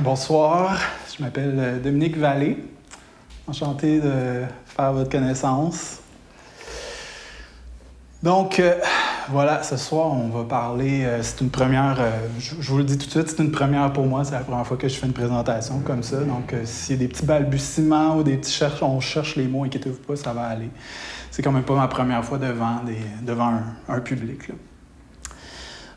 Bonsoir, je m'appelle Dominique Vallée. Enchanté de faire votre connaissance. Donc, voilà, ce soir, on va parler, c'est une première, je vous le dis tout de suite, c'est une première pour moi, c'est la première fois que je fais une présentation comme ça. Donc, s'il y a des petits balbutiements ou des petits on cherche les mots, inquiétez-vous pas, ça va aller. C'est quand même pas ma première fois devant un public, là.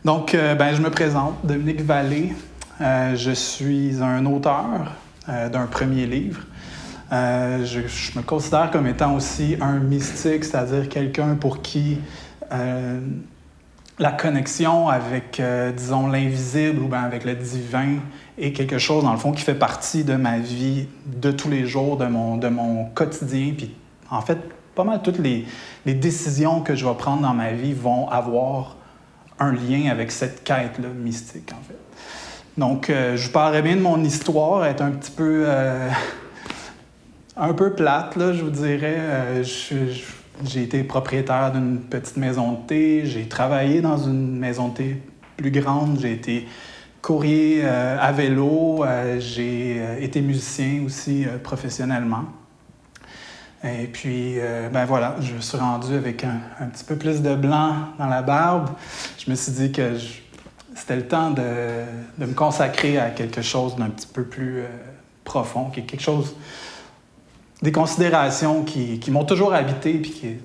Donc, je me présente, Dominique Vallée. Je suis un auteur d'un premier livre. Je me considère comme étant aussi un mystique, c'est-à-dire quelqu'un pour qui la connexion avec, disons, l'invisible ou bien avec le divin est quelque chose, dans le fond, qui fait partie de ma vie de tous les jours, de mon quotidien. Puis, en fait, pas mal toutes les décisions que je vais prendre dans ma vie vont avoir un lien avec cette quête-là mystique, en fait. Donc, je vous parlerai bien de mon histoire, être un petit peu... un peu plate, là, je vous dirais. J'ai été propriétaire d'une petite maison de thé. J'ai travaillé dans une maison de thé plus grande. J'ai été courrier à vélo. J'ai été musicien aussi professionnellement. Et puis, voilà, je me suis rendu avec un petit peu plus de blanc dans la barbe. Je me suis dit que c'était le temps de me consacrer à quelque chose d'un petit peu plus profond, quelque chose... Des considérations qui m'ont toujours habité, puis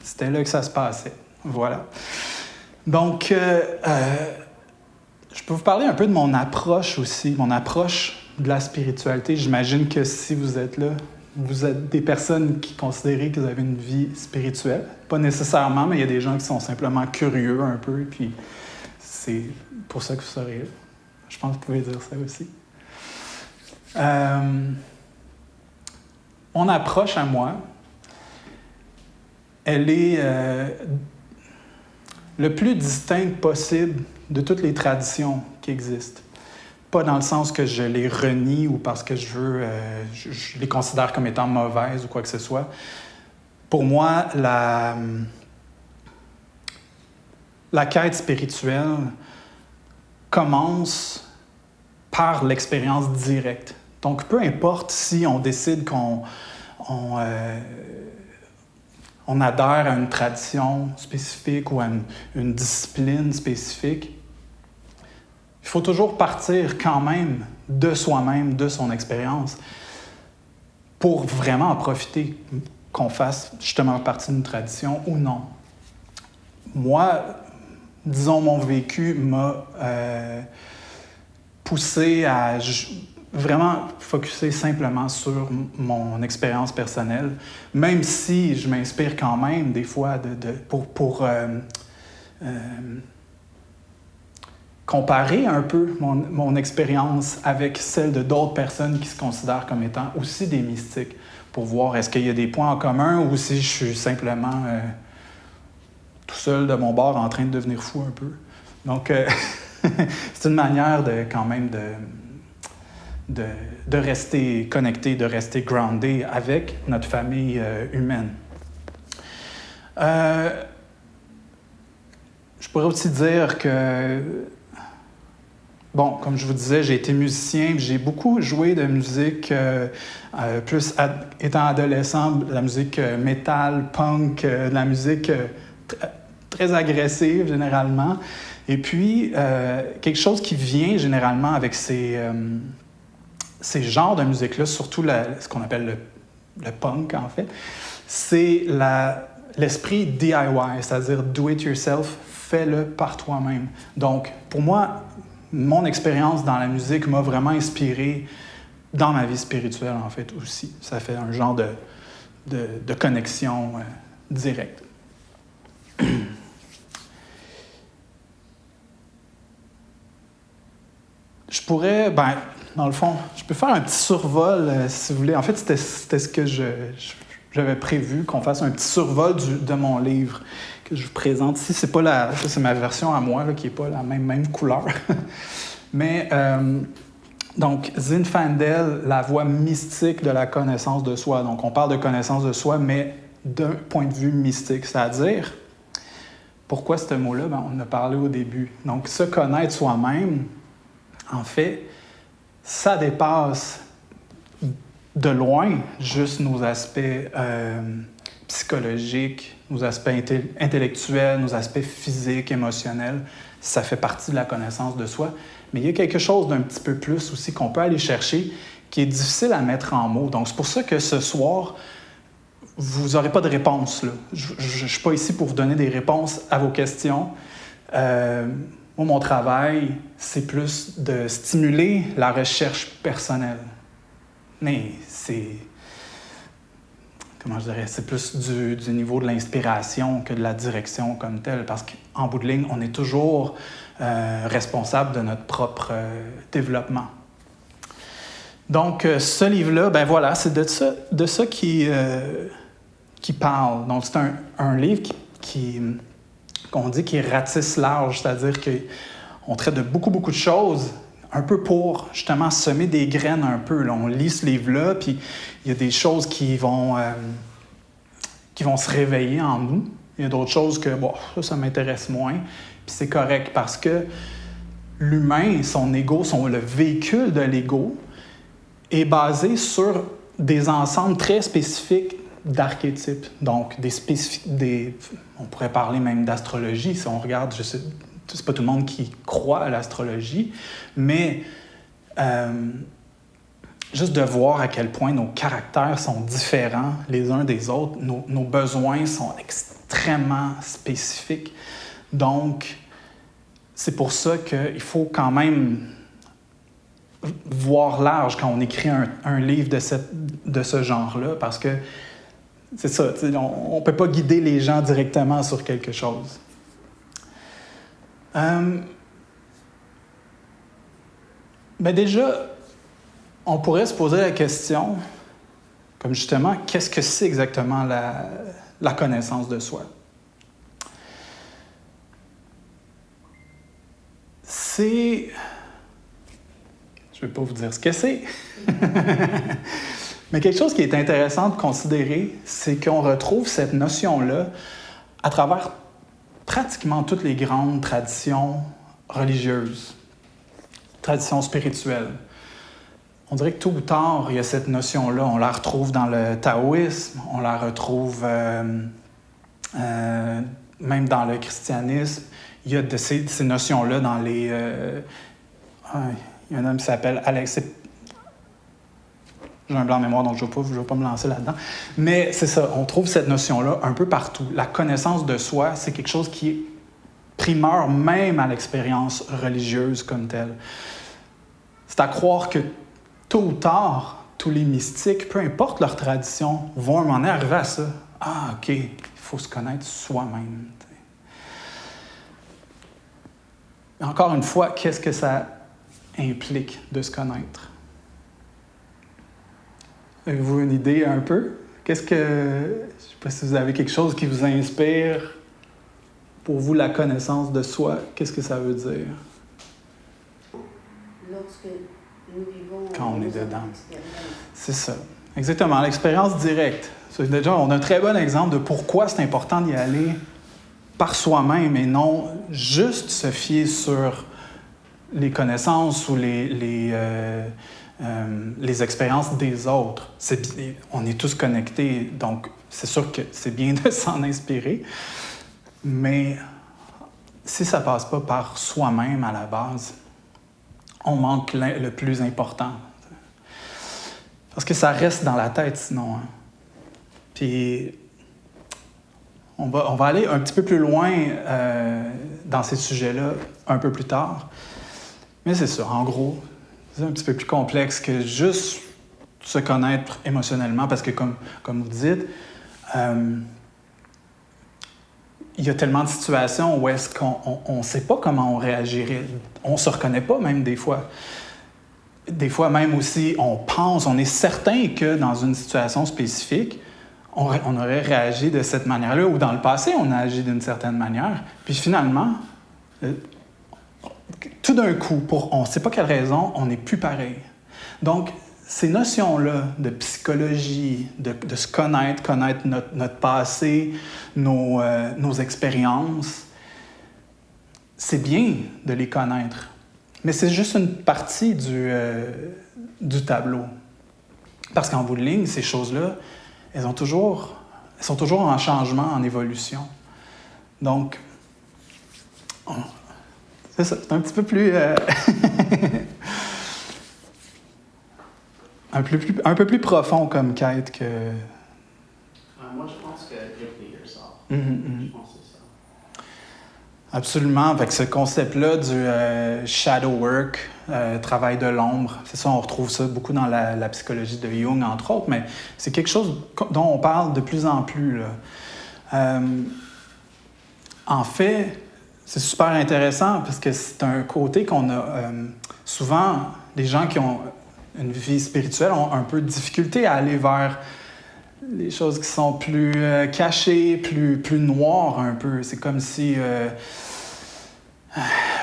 c'était là que ça se passait. Voilà. Donc, je peux vous parler un peu de mon approche aussi, mon approche de la spiritualité. J'imagine que si vous êtes là, vous êtes des personnes qui considèrent que vous avez une vie spirituelle. Pas nécessairement, mais il y a des gens qui sont simplement curieux un peu, puis c'est pour ça que vous serez là. Je pense que vous pouvez dire ça aussi. Mon approche à moi, elle est le plus distincte possible de toutes les traditions qui existent. Pas dans le sens que je les renie ou parce que je les considère comme étant mauvaises ou quoi que ce soit. Pour moi, la quête spirituelle commence par l'expérience directe. Donc, peu importe si on décide qu'on adhère à une tradition spécifique ou à une discipline spécifique, il faut toujours partir quand même de soi-même, de son expérience, pour vraiment en profiter, qu'on fasse justement partie d'une tradition ou non. Moi, disons, mon vécu m'a poussé à... vraiment focusser simplement sur mon expérience personnelle, même si je m'inspire quand même des fois pour comparer un peu mon expérience avec celle de d'autres personnes qui se considèrent comme étant aussi des mystiques, pour voir est-ce qu'il y a des points en commun ou si je suis simplement tout seul de mon bord en train de devenir fou un peu. Donc, c'est une manière quand même de rester connecté, de rester groundé avec notre famille humaine. Je pourrais aussi dire que, comme je vous disais, j'ai été musicien, j'ai beaucoup joué de musique, plus étant adolescent, de la musique métal, punk, de la musique très agressive généralement. Et puis, quelque chose qui vient généralement avec ces genres de musique-là, surtout ce qu'on appelle le punk, en fait, c'est l'esprit DIY, c'est-à-dire do it yourself, fais-le par toi-même. Donc, pour moi, mon expérience dans la musique m'a vraiment inspiré dans ma vie spirituelle, en fait, aussi. Ça fait un genre de connexion directe. Je pourrais, dans le fond, je peux faire un petit survol, si vous voulez. En fait, c'était ce que j'avais prévu, qu'on fasse un petit survol de mon livre que je vous présente ici. Ça, c'est ma version à moi, là, qui n'est pas la même couleur. Mais, donc, Zinfandel, la voie mystique de la connaissance de soi. Donc, on parle de connaissance de soi, mais d'un point de vue mystique, c'est-à-dire, pourquoi ce mot-là? On en a parlé au début. Donc, se connaître soi-même, en fait, ça dépasse de loin juste nos aspects psychologiques, nos aspects intellectuels, nos aspects physiques, émotionnels. Ça fait partie de la connaissance de soi. Mais il y a quelque chose d'un petit peu plus aussi qu'on peut aller chercher qui est difficile à mettre en mots. Donc, c'est pour ça que ce soir, vous n'aurez pas de réponse, là. Je ne suis pas ici pour vous donner des réponses à vos questions. Moi, mon travail, c'est plus de stimuler la recherche personnelle. Mais c'est... Comment je dirais? C'est plus du niveau de l'inspiration que de la direction comme telle, parce qu'en bout de ligne, on est toujours responsable de notre propre développement. Donc, ce livre-là, ben voilà, c'est de ça qui parle. Donc, c'est un livre qu'on dit qui ratisse large, c'est-à-dire qu'on traite de beaucoup de choses, un peu pour, justement, semer des graines un peu. Là, on lit ce livre-là, puis il y a des choses qui vont se réveiller en nous. Il y a d'autres choses que, bon, ça m'intéresse moins. Puis c'est correct parce que l'humain, son ego, le véhicule de l'ego, est basé sur des ensembles très spécifiques d'archétypes. Donc, on pourrait parler même d'astrologie. Si on regarde, c'est pas tout le monde qui croit à l'astrologie, mais juste de voir à quel point nos caractères sont différents les uns des autres, nos besoins sont extrêmement spécifiques. Donc, c'est pour ça qu'il faut quand même voir large quand on écrit un livre de ce genre-là, parce que c'est ça, on ne peut pas guider les gens directement sur quelque chose. Mais déjà, on pourrait se poser la question, comme justement, qu'est-ce que c'est exactement la connaissance de soi? Je ne vais pas vous dire ce que c'est, mais quelque chose qui est intéressant de considérer, c'est qu'on retrouve cette notion-là à travers pratiquement toutes les grandes traditions religieuses, traditions spirituelles. On dirait que tôt ou tard, il y a cette notion-là. On la retrouve dans le taoïsme, on la retrouve même dans le christianisme. Il y a ces notions-là dans les... il y a un homme qui s'appelle Alex... J'ai un blanc de mémoire, donc je ne vais pas me lancer là-dedans. Mais c'est ça, on trouve cette notion-là un peu partout. La connaissance de soi, c'est quelque chose qui est primeur même à l'expérience religieuse comme telle. C'est à croire que tôt ou tard, tous les mystiques, peu importe leur tradition, vont à un moment donné arriver à ça. Ah, OK, il faut se connaître soi-même. Encore une fois, qu'est-ce que ça implique de se connaître? Avez-vous une idée un peu? Je ne sais pas si vous avez quelque chose qui vous inspire. Pour vous, la connaissance de soi, qu'est-ce que ça veut dire? Lorsque nous vivons... Quand on est dedans. C'est ça. Exactement, l'expérience directe. Déjà, on a un très bon exemple de pourquoi c'est important d'y aller par soi-même et non juste se fier sur les connaissances ou les expériences des autres. On est tous connectés, donc c'est sûr que c'est bien de s'en inspirer, mais si ça ne passe pas par soi-même à la base, on manque le plus important. Parce que ça reste dans la tête sinon. Hein. Puis on va aller un petit peu plus loin dans ces sujets-là un peu plus tard. Mais c'est ça, en gros, c'est un petit peu plus complexe que juste se connaître émotionnellement, parce que comme vous dites, il y a tellement de situations où est-ce qu'on ne sait pas comment on réagirait. On ne se reconnaît pas même des fois. Des fois même aussi, on est certain que dans une situation spécifique, on aurait réagi de cette manière-là, ou dans le passé, on a agi d'une certaine manière. Puis finalement, tout d'un coup, pour on ne sait pas quelle raison, on n'est plus pareil. Donc, ces notions-là de psychologie, de se connaître notre passé, nos expériences, c'est bien de les connaître. Mais c'est juste une partie du tableau. Parce qu'en bout de ligne, ces choses-là, elles sont toujours en changement, en évolution. Donc, c'est ça, c'est un petit peu plus... un peu plus profond comme quête que... Moi, je pense que Deeply Yourself. Mm-hmm. Je pense que c'est ça. Absolument. Fait que ce concept-là du shadow work, travail de l'ombre, c'est ça, on retrouve ça beaucoup dans la psychologie de Jung, entre autres, mais c'est quelque chose dont on parle de plus en plus, là. En fait, c'est super intéressant parce que c'est un côté qu'on a souvent, les gens qui ont une vie spirituelle ont un peu de difficulté à aller vers les choses qui sont plus cachées, plus noires un peu. C'est comme si...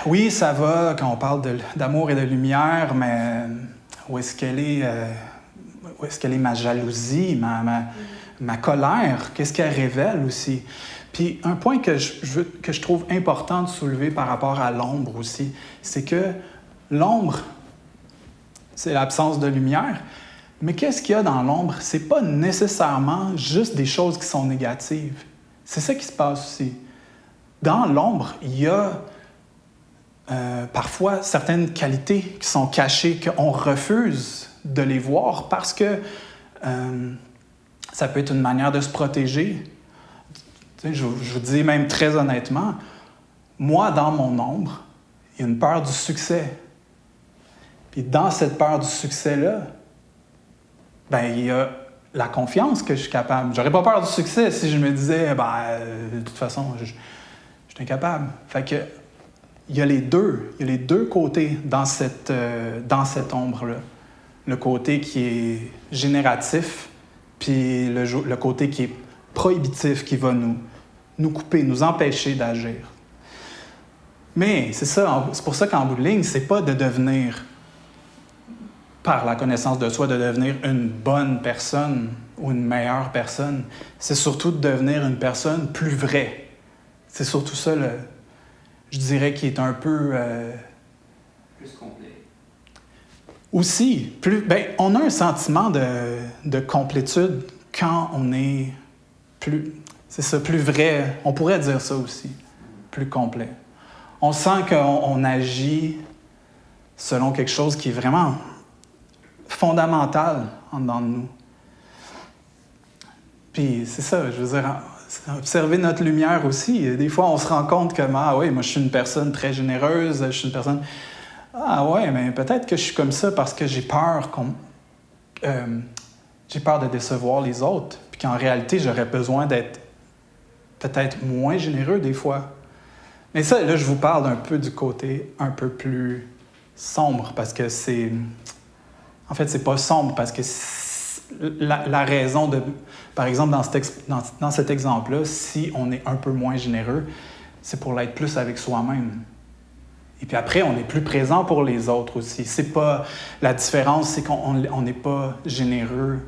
oui, ça va quand on parle d'amour et de lumière, mais où est-ce qu'elle est, ma jalousie, ma colère? Qu'est-ce qu'elle révèle aussi? Puis un point que je trouve important de soulever par rapport à l'ombre aussi, c'est que l'ombre, c'est l'absence de lumière. Mais qu'est-ce qu'il y a dans l'ombre? C'est pas nécessairement juste des choses qui sont négatives. C'est ça qui se passe aussi. Dans l'ombre, il y a parfois certaines qualités qui sont cachées, qu'on refuse de les voir parce que ça peut être une manière de se protéger. Tu sais, je vous dis même très honnêtement, moi, dans mon ombre, il y a une peur du succès. Puis dans cette peur du succès-là, ben, il y a la confiance que je suis capable. J'aurais pas peur du succès si je me disais, de toute façon, je suis incapable. Fait que, il y a les deux côtés dans cette ombre-là. Le côté qui est génératif, puis le côté qui est prohibitif, qui va nous couper, nous empêcher d'agir. Mais c'est ça, c'est pour ça qu'en bout de ligne, c'est pas de devenir, par la connaissance de soi, de devenir une bonne personne ou une meilleure personne. C'est surtout de devenir une personne plus vraie. C'est surtout ça, je dirais, qui est un peu... Plus complet. Aussi, on a un sentiment de complétude quand on est plus... C'est ça, plus vrai. On pourrait dire ça aussi, plus complet. On sent qu'on agit selon quelque chose qui est vraiment fondamental en dedans de nous. Puis c'est ça, je veux dire, observer notre lumière aussi. Des fois, on se rend compte que, oui, moi je suis une personne très généreuse, je suis une personne... Ah ouais, mais peut-être que je suis comme ça parce que j'ai peur j'ai peur de décevoir les autres. Puis qu'en réalité, j'aurais besoin d'être peut-être moins généreux des fois. Mais ça, là, je vous parle un peu du côté un peu plus sombre parce que c'est... En fait, c'est pas sombre parce que la raison de... Par exemple, dans cet exemple-là, si on est un peu moins généreux, c'est pour l'être plus avec soi-même. Et puis après, on est plus présent pour les autres aussi. C'est pas... La différence, c'est qu'on n'est pas généreux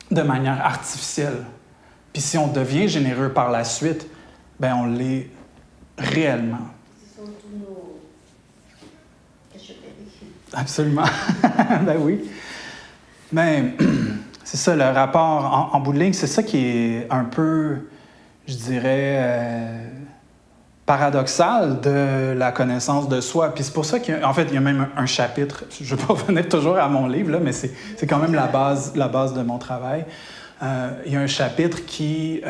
de manière artificielle. Puis si on devient généreux par la suite, ben on l'est réellement. Ce sont tous nos cachotteries. Absolument. Ben oui. Mais c'est ça, le rapport en bout de ligne, c'est ça qui est un peu, je dirais, paradoxal de la connaissance de soi. Puis c'est pour ça qu'en fait, il y a même un chapitre, je ne vais pas revenir toujours à mon livre, là, mais c'est quand même la base de mon travail. Il y a un chapitre qui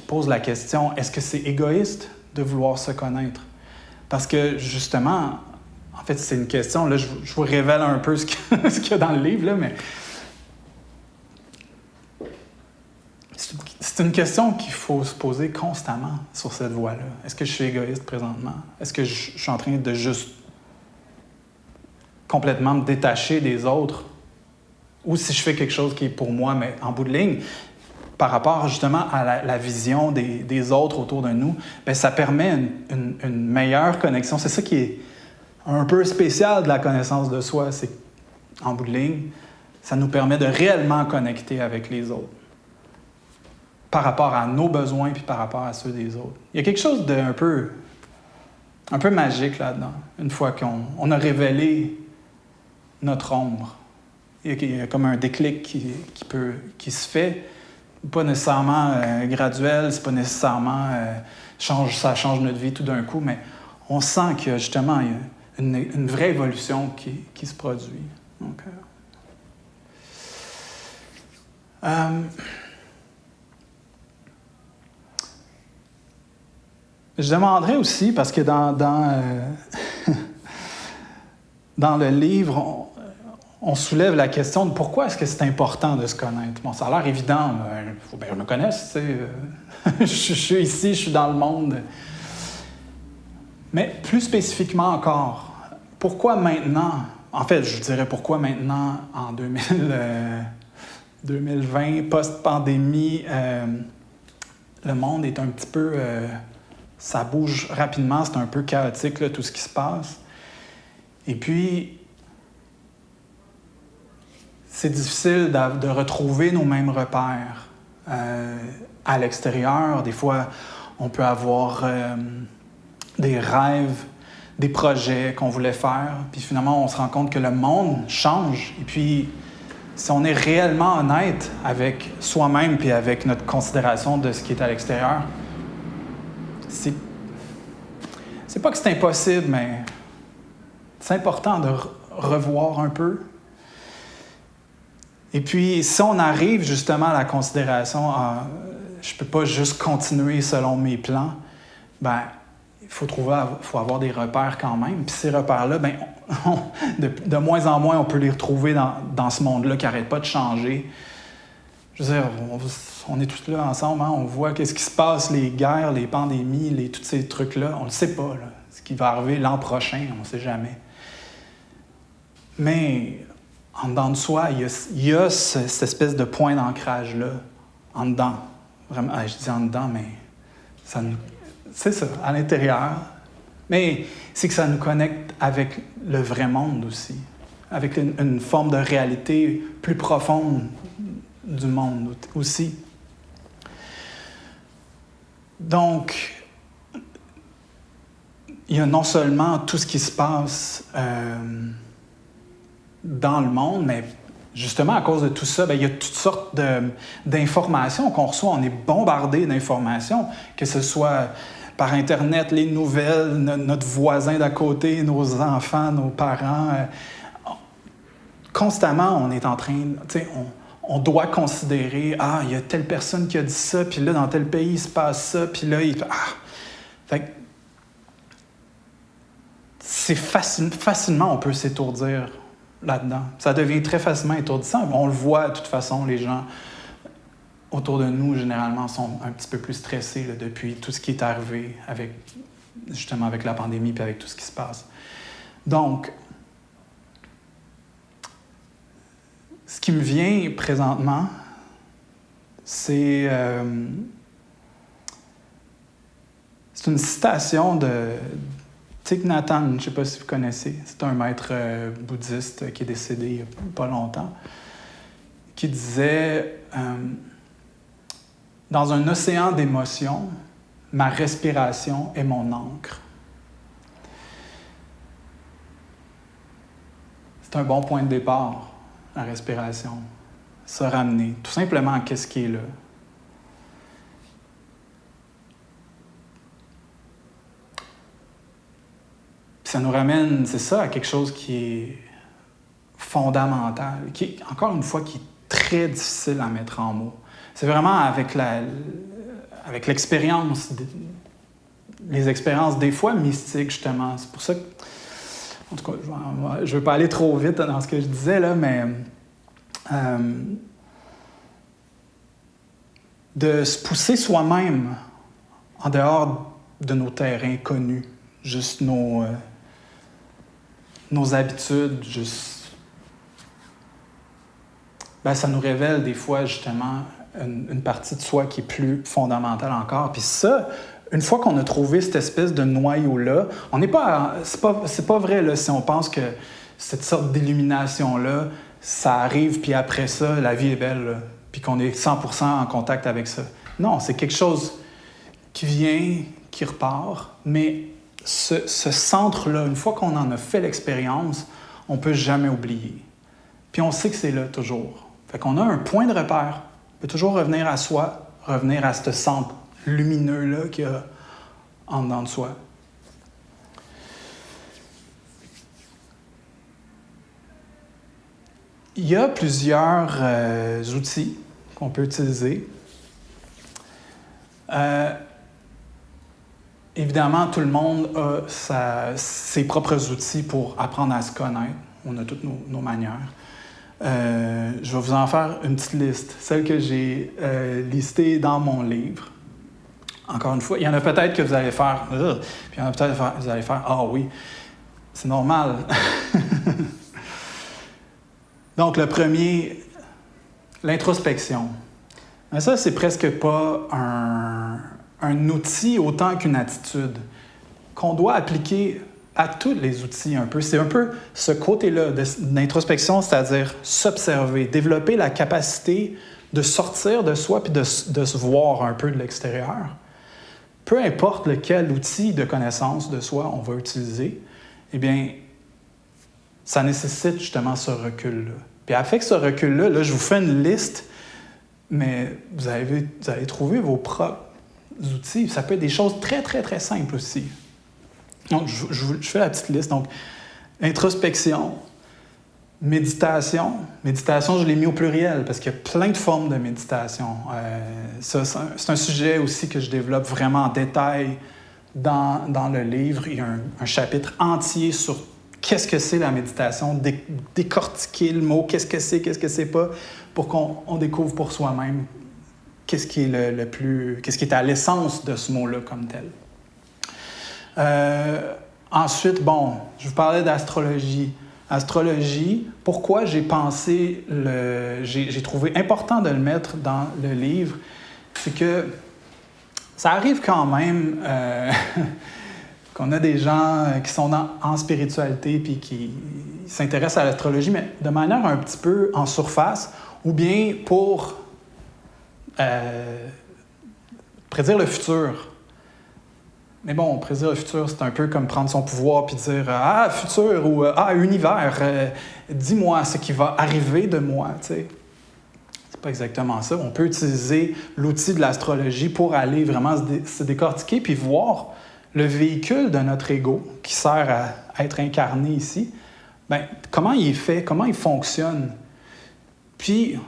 pose la question, est-ce que c'est égoïste de vouloir se connaître? Parce que justement, en fait, c'est une question, là, je vous révèle un peu ce qu'il y a dans le livre, là, mais c'est une question qu'il faut se poser constamment sur cette voie-là. Est-ce que je suis égoïste présentement? Est-ce que je suis en train de juste complètement me détacher des autres? Ou si je fais quelque chose qui est pour moi, mais en bout de ligne, par rapport justement à la vision des autres autour de nous, bien, ça permet une meilleure connexion. C'est ça qui est un peu spécial de la connaissance de soi, c'est qu'en bout de ligne, ça nous permet de réellement connecter avec les autres par rapport à nos besoins puis par rapport à ceux des autres. Il y a quelque chose d'un peu un peu magique là-dedans, une fois qu'on a révélé notre ombre. Il y a comme un déclic qui se fait, pas nécessairement graduel, c'est pas nécessairement ça change notre vie tout d'un coup, mais on sent qu'il y a justement une vraie évolution qui se produit. Donc, je demanderais aussi, parce que dans le livre, on soulève la question de pourquoi est-ce que c'est important de se connaître. Bon, ça a l'air évident, il faut bien que je me connaisse, tu sais. Je suis ici, je suis dans le monde. Mais plus spécifiquement encore, pourquoi maintenant, en fait, je dirais pourquoi maintenant, en 2020, post-pandémie, le monde est un petit peu... ça bouge rapidement, c'est un peu chaotique, là, tout ce qui se passe. Et puis, c'est difficile de retrouver nos mêmes repères à l'extérieur. Des fois, on peut avoir des rêves, des projets qu'on voulait faire, puis finalement, on se rend compte que le monde change. Et puis, si on est réellement honnête avec soi-même puis avec notre considération de ce qui est à l'extérieur, c'est pas que c'est impossible, mais c'est important de revoir un peu. Et puis, si on arrive justement à la considération, je ne peux pas juste continuer selon mes plans, ben il faut avoir des repères quand même. Puis ces repères-là, ben, de moins en moins, on peut les retrouver dans ce monde-là qui n'arrête pas de changer. Je veux dire, on est tous là ensemble, hein? On voit qu'est-ce qui se passe, les guerres, les pandémies, tous ces trucs-là. On ne le sait pas, là, ce qui va arriver l'an prochain, on ne sait jamais. Mais en dedans de soi, il y a cette espèce de point d'ancrage-là, en dedans. Vraiment, je dis en dedans, mais c'est ça, à l'intérieur. Mais c'est que ça nous connecte avec le vrai monde aussi, avec une forme de réalité plus profonde du monde aussi. Donc, il y a non seulement tout ce qui se passe dans le monde, mais justement à cause de tout ça, bien, il y a toutes sortes d'informations qu'on reçoit. On est bombardé d'informations, que ce soit par Internet, les nouvelles, notre voisin d'à côté, nos enfants, nos parents. Constamment, on est en train... Tu sais, on doit considérer, il y a telle personne qui a dit ça, puis là, dans tel pays, il se passe ça, puis là, Fait que c'est facilement, on peut s'étourdir là-dedans. Ça devient très facilement étourdissant. On le voit, de toute façon, les gens autour de nous, généralement, sont un petit peu plus stressés là, depuis tout ce qui est arrivé, justement avec la pandémie puis avec tout ce qui se passe. Donc, ce qui me vient présentement, c'est une citation de Thich Nhat Hanh, je ne sais pas si vous connaissez. C'est un maître bouddhiste qui est décédé il n'y a pas longtemps, qui disait dans un océan d'émotions, ma respiration est mon ancre. C'est un bon point de départ, la respiration. Se ramener, tout simplement, à qu'est-ce qui est là. Ça nous ramène, c'est ça, à quelque chose qui est fondamental, qui est, encore une fois, qui est très difficile à mettre en mots. C'est vraiment avec l'expérience, les expériences des fois mystiques, justement. C'est pour ça que, en tout cas, je ne veux pas aller trop vite dans ce que je disais, là, mais de se pousser soi-même en dehors de nos terrains connus, juste nos habitudes, juste... Ben, ça nous révèle des fois, justement, une partie de soi qui est plus fondamentale encore. Puis ça, une fois qu'on a trouvé cette espèce de noyau-là, on n'est pas... C'est pas vrai, là, si on pense que cette sorte d'illumination-là, ça arrive, puis après ça, la vie est belle, là, puis qu'on est 100% en contact avec ça. Non, c'est quelque chose qui vient, qui repart, mais ce centre-là, une fois qu'on en a fait l'expérience, on ne peut jamais oublier. Puis on sait que c'est là toujours. Fait qu'on a un point de repère. On peut toujours revenir à soi, revenir à ce centre lumineux-là qu'il y a en dedans de soi. Il y a plusieurs outils qu'on peut utiliser. Évidemment, tout le monde a ses propres outils pour apprendre à se connaître. On a toutes nos manières. Je vais vous en faire une petite liste, celle que j'ai listée dans mon livre. Encore une fois, il y en a peut-être que vous allez faire « puis il y en a peut-être que vous allez faire « Ah oui, c'est normal. » Donc, le premier, l'introspection. Mais ça, c'est presque pas un outil autant qu'une attitude qu'on doit appliquer à tous les outils un peu. C'est un peu ce côté-là d'introspection, c'est-à-dire s'observer, développer la capacité de sortir de soi puis de se voir un peu de l'extérieur. Peu importe lequel outil de connaissance de soi on va utiliser, eh bien, ça nécessite justement ce recul-là. Puis avec ce recul-là, là, je vous fais une liste, mais vous allez trouver vos propres outils. Ça peut être des choses très, très, très simples aussi. Donc, je fais la petite liste. Donc, introspection, méditation. Méditation, je l'ai mis au pluriel parce qu'il y a plein de formes de méditation. C'est un sujet aussi que je développe vraiment en détail dans le livre. Il y a un chapitre entier sur qu'est-ce que c'est la méditation, décortiquer le mot, qu'est-ce que c'est pas, pour qu'on découvre pour soi-même qu'est-ce qui est à l'essence de ce mot-là comme tel. Ensuite, je vous parlais d'astrologie. Astrologie, pourquoi j'ai trouvé important de le mettre dans le livre, c'est que ça arrive quand même qu'on a des gens qui sont en spiritualité puis qui s'intéressent à l'astrologie, mais de manière un petit peu en surface, ou bien pour prédire le futur. Mais bon, prédire le futur, c'est un peu comme prendre son pouvoir puis dire « Ah, futur » ou « Ah, univers, dis-moi ce qui va arriver de moi. » Tu sais. C'est pas exactement ça. On peut utiliser l'outil de l'astrologie pour aller vraiment se décortiquer puis voir le véhicule de notre ego qui sert à être incarné ici. Bien, comment il est fait, comment il fonctionne. Puis,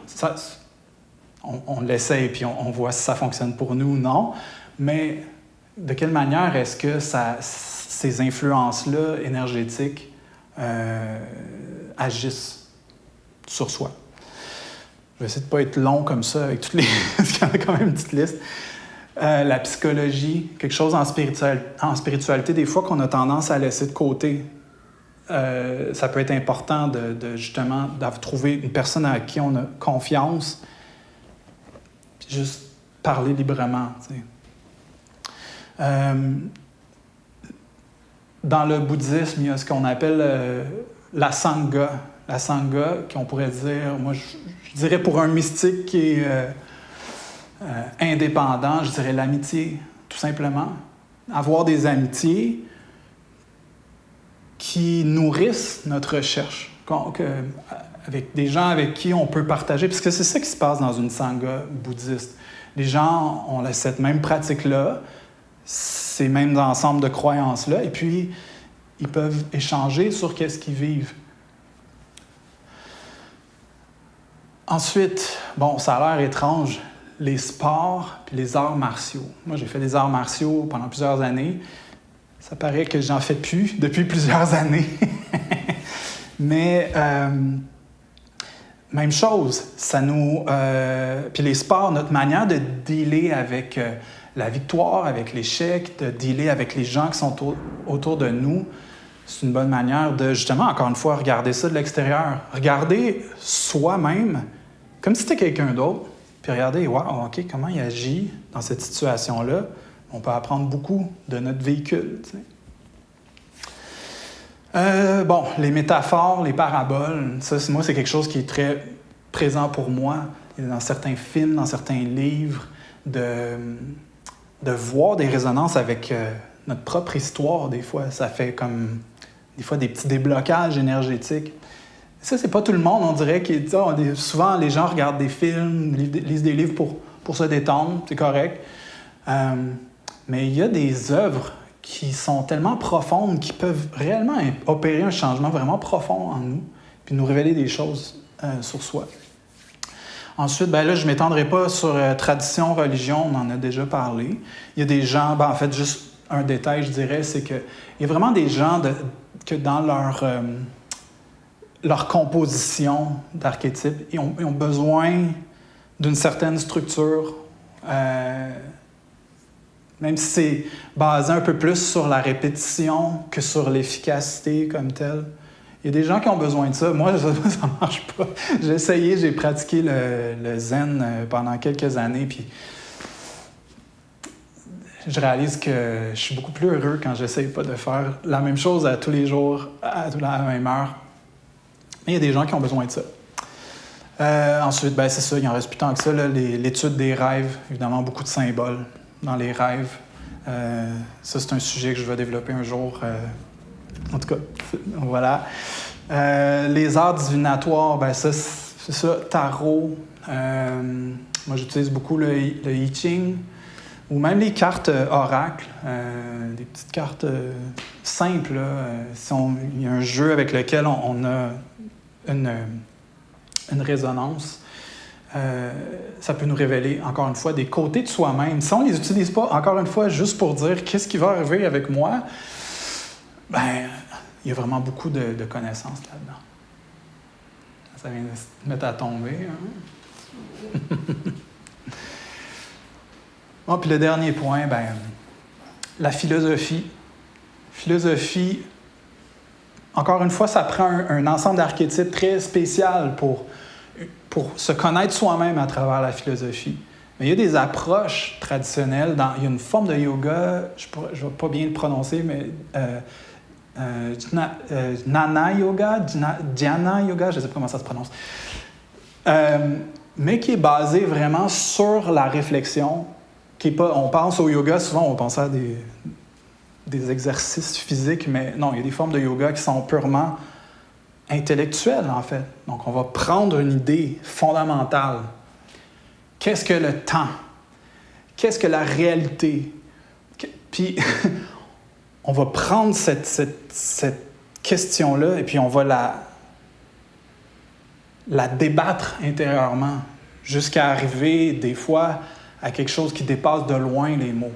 on l'essaye puis on voit si ça fonctionne pour nous ou non, mais de quelle manière est-ce que ces influences-là énergétiques agissent sur soi? Je vais essayer de ne pas être long comme ça avec toutes les... parce qu'il y en a quand même une petite liste. La psychologie, quelque chose en spiritualité, des fois qu'on a tendance à laisser de côté. Ça peut être important de justement trouver une personne à qui on a confiance, puis juste parler librement, tu sais. Dans le bouddhisme, il y a ce qu'on appelle la sangha. La sangha, qu'on pourrait dire, moi je dirais pour un mystique qui est indépendant, je dirais l'amitié, tout simplement. Avoir des amitiés qui nourrissent notre recherche, avec des gens avec qui on peut partager, parce que c'est ça qui se passe dans une sangha bouddhiste. Les gens ont cette même pratique-là, ces mêmes ensembles de croyances-là, et puis ils peuvent échanger sur qu'est-ce qu'ils vivent. Ensuite, ça a l'air étrange, les sports puis les arts martiaux. Moi, j'ai fait des arts martiaux pendant plusieurs années. Ça paraît que j'en fais plus depuis plusieurs années. Mais même chose, puis les sports, notre manière de dealer avec la victoire, avec l'échec, de dealer avec les gens qui sont autour de nous, c'est une bonne manière de, justement, encore une fois, regarder ça de l'extérieur. Regarder soi-même comme si c'était quelqu'un d'autre, puis regarder, wow, OK, comment il agit dans cette situation-là. On peut apprendre beaucoup de notre véhicule, tu sais. Les métaphores, les paraboles, ça, moi, c'est quelque chose qui est très présent pour moi. Dans certains films, dans certains livres, de voir des résonances avec notre propre histoire, des fois. Ça fait comme, des fois, des petits déblocages énergétiques. Ça, c'est pas tout le monde, on dirait. Souvent, les gens regardent des films, lisent des livres pour se détendre, c'est correct. Mais il y a des œuvres qui sont tellement profondes, qui peuvent réellement opérer un changement vraiment profond en nous, puis nous révéler des choses sur soi. Ensuite, là, je ne m'étendrai pas sur tradition, religion, on en a déjà parlé. Il y a des gens, en fait, juste un détail, je dirais, c'est qu'il y a vraiment des gens que dans leur composition d'archétypes, ils ont besoin d'une certaine structure, même si c'est basé un peu plus sur la répétition que sur l'efficacité comme telle. Il y a des gens qui ont besoin de ça. Moi, ça ne marche pas. J'ai essayé, j'ai pratiqué le zen pendant quelques années, puis je réalise que je suis beaucoup plus heureux quand j'essaye pas de faire la même chose à tous les jours, à la même heure. Mais il y a des gens qui ont besoin de ça. Ensuite, c'est ça, il en reste plus tant que ça, là, l'étude des rêves, évidemment, beaucoup de symboles dans les rêves. Ça, c'est un sujet que je vais développer un jour. En tout cas, voilà. Les arts divinatoires, ça, c'est ça, tarot. Moi, j'utilise beaucoup le I Ching, ou même les cartes oracles, des petites cartes simples. Il y a un jeu avec lequel on a une résonance. Ça peut nous révéler, encore une fois, des côtés de soi-même. Si on ne les utilise pas, encore une fois, juste pour dire qu'est-ce qui va arriver avec moi, il y a vraiment beaucoup de connaissances là-dedans. Ça vient de se mettre à tomber. Hein? Bon, puis le dernier point, la philosophie. Philosophie, encore une fois, ça prend un ensemble d'archétypes très spécial pour se connaître soi-même à travers la philosophie. Mais il y a des approches traditionnelles. Il y a une forme de yoga, je ne vais pas bien le prononcer, mais Jnana Yoga, Dhyana Yoga, je ne sais pas comment ça se prononce, mais qui est basé vraiment sur la réflexion. On pense au yoga, souvent on pense à des exercices physiques, mais non, il y a des formes de yoga qui sont purement intellectuelles, en fait. Donc on va prendre une idée fondamentale. Qu'est-ce que le temps? Qu'est-ce que la réalité? Puis on va prendre cette question-là et puis on va la débattre intérieurement jusqu'à arriver, des fois, à quelque chose qui dépasse de loin les mots.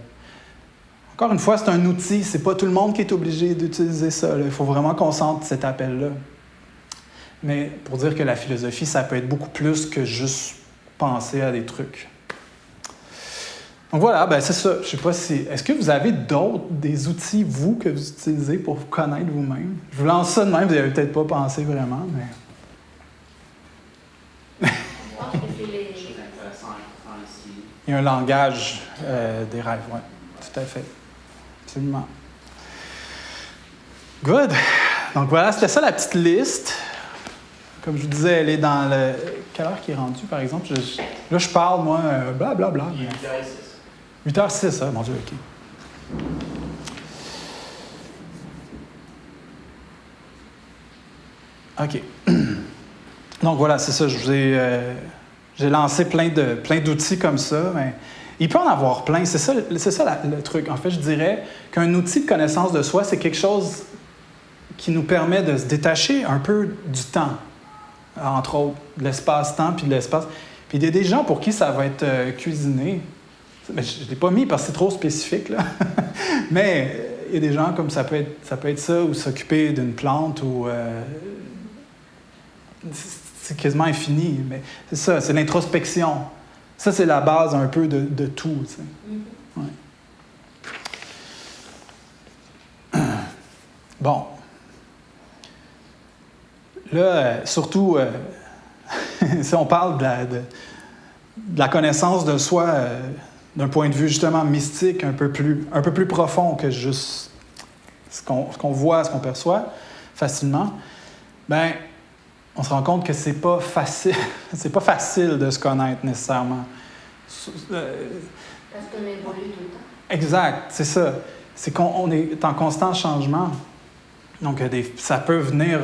Encore une fois, c'est un outil. C'est pas tout le monde qui est obligé d'utiliser ça. Il faut vraiment qu'on sente cet appel-là. Mais pour dire que la philosophie, ça peut être beaucoup plus que juste penser à des trucs. Donc voilà, c'est ça. Je sais pas si... Est-ce que vous avez des outils, vous, que vous utilisez pour vous connaître vous-même? Je vous lance ça de même, vous n'avez peut-être pas pensé vraiment, mais... Je pense que c'est les... Il y a un langage des rêves, oui. Tout à fait. Absolument. Good. Donc voilà, c'était ça la petite liste. Comme je vous disais, elle est dans le... Quelle heure qui est rendue, par exemple? Là, je parle, moi, blablabla. 8h06. 8h06, hein? Mon Dieu, OK. OK. Donc voilà, c'est ça. J'ai lancé plein d'outils comme ça, mais il peut en avoir plein. C'est ça le truc. En fait, je dirais qu'un outil de connaissance de soi, c'est quelque chose qui nous permet de se détacher un peu du temps, entre autres, de l'espace-temps puis de l'espace. Puis il y a des gens pour qui ça va être cuisiné. Mais je ne l'ai pas mis parce que c'est trop spécifique, là. Mais il y a des gens comme ça peut être ça, ou s'occuper d'une plante, ou... c'est quasiment infini, mais c'est ça, c'est l'introspection. Ça, c'est la base un peu de tout, tu sais. Ouais. Bon. Là, surtout, si on parle de la connaissance de soi d'un point de vue justement mystique, un peu plus profond que juste ce qu'on voit, ce qu'on perçoit facilement, on se rend compte que c'est pas facile de se connaître nécessairement. Parce qu'on évolue tout le temps. Exact, c'est ça. c'est qu'on est en constant changement. Donc, ça peut venir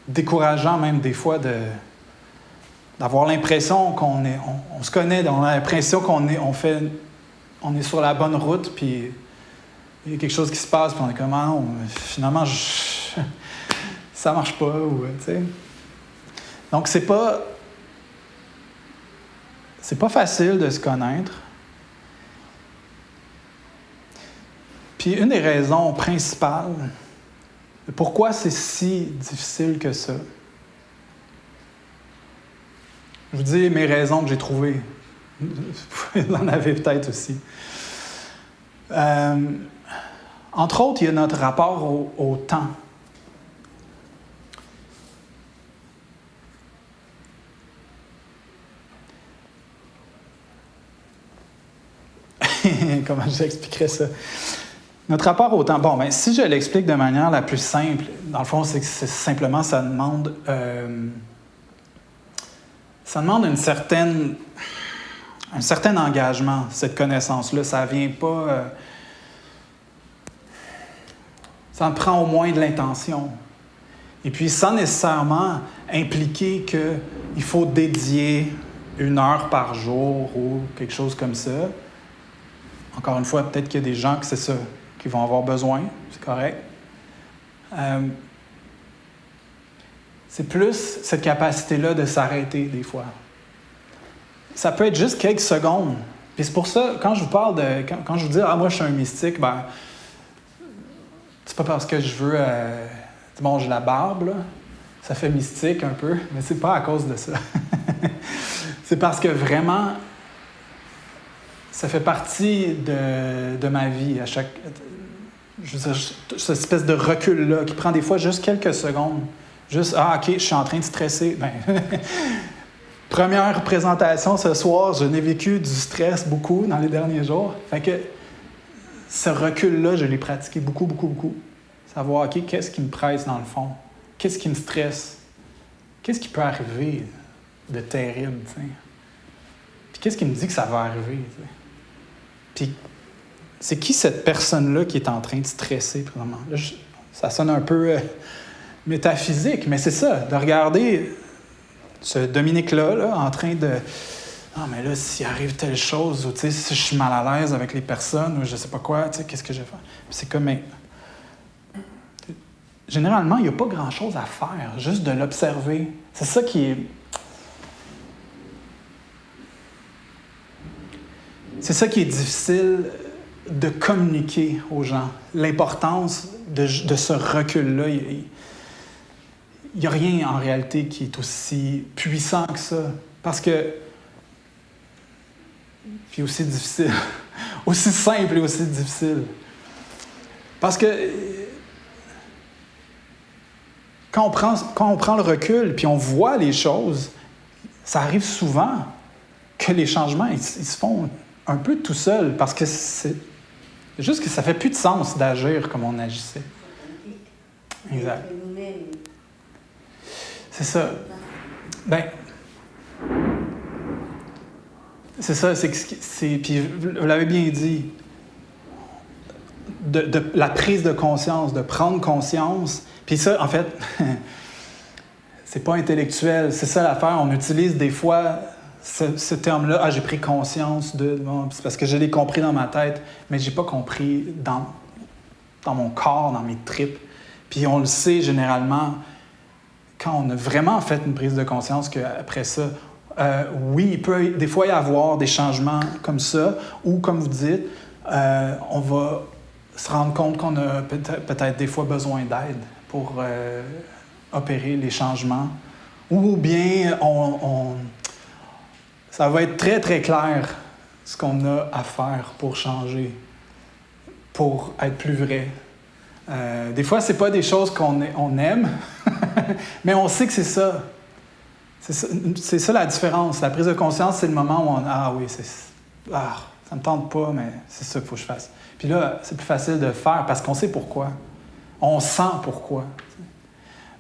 décourageant même des fois d'avoir l'impression on se connaît, on a l'impression qu'on est sur la bonne route, puis il y a quelque chose qui se passe, puis on est comme, ah non, finalement, ça marche pas, ou, tu sais. Donc, c'est pas facile de se connaître. Puis, une des raisons principales de pourquoi c'est si difficile que ça, je vous dis mes raisons que j'ai trouvées. Vous en avez peut-être aussi. Entre autres, il y a notre rapport au temps. Comment j'expliquerais ça? Notre rapport au temps. Bon, bien, si je l'explique de manière la plus simple, dans le fond, c'est que simplement, ça demande un certain engagement, cette connaissance-là. Ça vient pas... ça en prend au moins de l'intention. Et puis, sans nécessairement impliquer qu'il faut dédier 1 heure par jour ou quelque chose comme ça. Encore une fois, peut-être qu'il y a des gens que c'est ça qui vont avoir besoin. C'est correct. C'est plus cette capacité-là de s'arrêter des fois. Ça peut être juste quelques secondes. Puis c'est pour ça, quand je vous parle quand je vous dis « Ah, moi, je suis un mystique », ben c'est pas parce que je veux... bon, j'ai la barbe, là. Ça fait mystique un peu, mais c'est pas à cause de ça. C'est parce que vraiment, ça fait partie de ma vie. Je veux dire, cette espèce de recul-là qui prend des fois juste quelques secondes. Juste, OK, je suis en train de stresser. Ben, première présentation ce soir, je n'ai vécu du stress beaucoup dans les derniers jours. Fait que ce recul-là, je l'ai pratiqué beaucoup, beaucoup, beaucoup. Savoir, OK, qu'est-ce qui me presse dans le fond? Qu'est-ce qui me stresse? Qu'est-ce qui peut arriver de terrible, tu sais? Puis qu'est-ce qui me dit que ça va arriver, tu sais? Puis c'est qui cette personne-là qui est en train de stresser présentement? Là, ça sonne un peu métaphysique, mais c'est ça, de regarder ce Dominique-là là, en train de... Ah, mais là, s'il arrive telle chose, ou tu sais, si je suis mal à l'aise avec les personnes, ou je sais pas quoi, tu sais, qu'est-ce que je vais faire? Puis c'est comme... Mais... Généralement, il n'y a pas grand-chose à faire, juste de l'observer. C'est ça qui est... C'est ça qui est difficile de communiquer aux gens. L'importance de ce recul-là. Il n'y a rien en réalité qui est aussi puissant que ça. Parce que... Puis aussi difficile. Aussi simple et aussi difficile. Parce que... Quand on prend le recul puis on voit les choses, ça arrive souvent que les changements ils se font un peu tout seuls parce que c'est juste que ça fait plus de sens d'agir comme on agissait. Exact. C'est ça. Ben, c'est ça. Puis vous l'avez bien dit. De la prise de conscience, de prendre conscience. Puis ça, en fait, c'est pas intellectuel. C'est ça l'affaire. On utilise des fois ce terme-là. Ah, j'ai pris conscience de... Bon, c'est parce que je l'ai compris dans ma tête, mais j'ai pas compris dans mon corps, dans mes tripes. Puis on le sait généralement quand on a vraiment fait une prise de conscience qu'après ça, oui, il peut des fois y avoir des changements comme ça, ou comme vous dites, on va se rendre compte qu'on a peut-être des fois besoin d'aide pour opérer les changements. Ou bien ça va être très, très clair ce qu'on a à faire pour changer, pour être plus vrai. Des fois, ce n'est pas des choses qu'on aime, mais on sait que c'est ça. C'est ça la différence. La prise de conscience, c'est le moment où on... Ah oui, ça me tente pas, mais c'est ça qu'il faut que je fasse. Puis là, c'est plus facile de faire parce qu'on sait pourquoi. On sent pourquoi.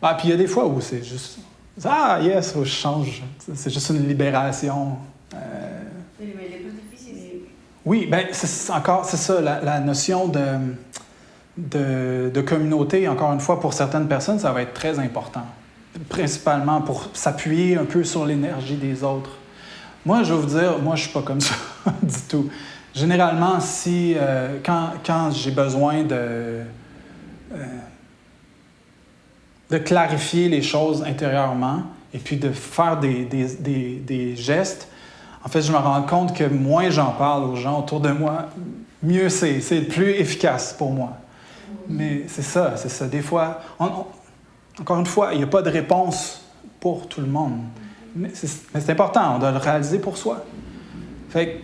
Ah, puis il y a des fois où c'est juste... Ah, yes, faut que je change. C'est juste une libération. Oui, mais les plus difficiles, Oui, bien, c'est ça, la notion de communauté, encore une fois, pour certaines personnes, ça va être très important. Principalement pour s'appuyer un peu sur l'énergie des autres. Moi, je vais vous dire, moi, je suis pas comme ça du tout. Généralement, quand j'ai besoin de clarifier les choses intérieurement et puis de faire des gestes, en fait, je me rends compte que moins j'en parle aux gens autour de moi, mieux c'est. C'est plus efficace pour moi. Mais c'est ça. Des fois, encore une fois, il n'y a pas de réponse pour tout le monde. Mais c'est important, on doit le réaliser pour soi. Fait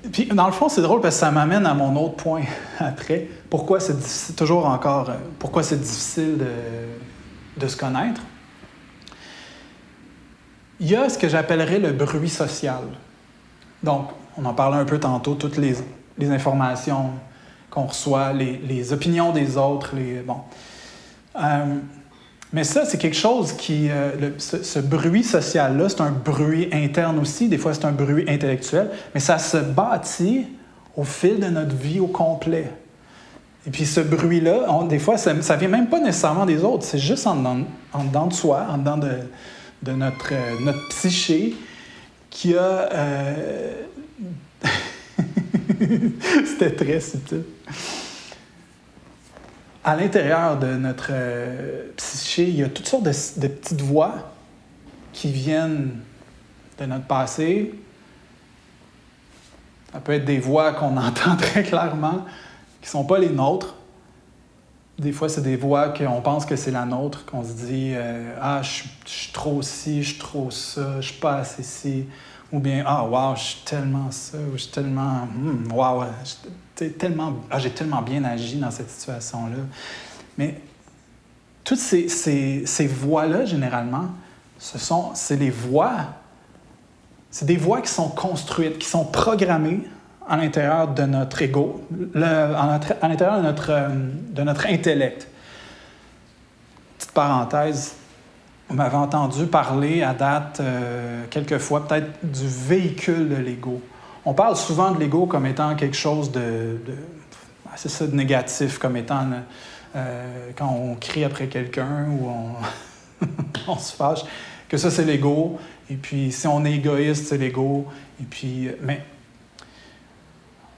que, puis, dans le fond, c'est drôle parce que ça m'amène à mon autre point après. Pourquoi c'est difficile, pourquoi c'est difficile de se connaître? Il y a ce que j'appellerais le bruit social. Donc, on en parlait un peu tantôt, toutes les informations qu'on reçoit, les opinions des autres, mais ça, c'est quelque chose qui... ce bruit social-là, c'est un bruit interne aussi, des fois c'est un bruit intellectuel, mais ça se bâtit au fil de notre vie au complet. Et puis ce bruit-là, des fois, ça ne vient même pas nécessairement des autres, c'est juste en dedans de soi, en dedans de notre psyché, qui a... C'était très subtil. À l'intérieur de notre psyché, il y a toutes sortes de petites voix qui viennent de notre passé. Ça peut être des voix qu'on entend très clairement, qui ne sont pas les nôtres. Des fois, c'est des voix qu'on pense que c'est la nôtre, qu'on se dit « Ah, je suis trop ci, je suis trop ça, je suis pas assez ci ». Ou bien « Ah, wow, je suis tellement ça » ou « Je suis tellement... wow, j'ai tellement bien agi dans cette situation-là. » Mais toutes ces voix-là, généralement, c'est des voix qui sont construites, qui sont programmées à l'intérieur de notre ego, à l'intérieur de notre intellect. Petite parenthèse, vous m'avez entendu parler à date, quelquefois, peut-être du véhicule de l'ego. On parle souvent de l'ego comme étant quelque chose de négatif, comme étant quand on crie après quelqu'un ou on se fâche, que ça, c'est l'ego. Et puis, si on est égoïste, c'est l'ego. Et puis, mais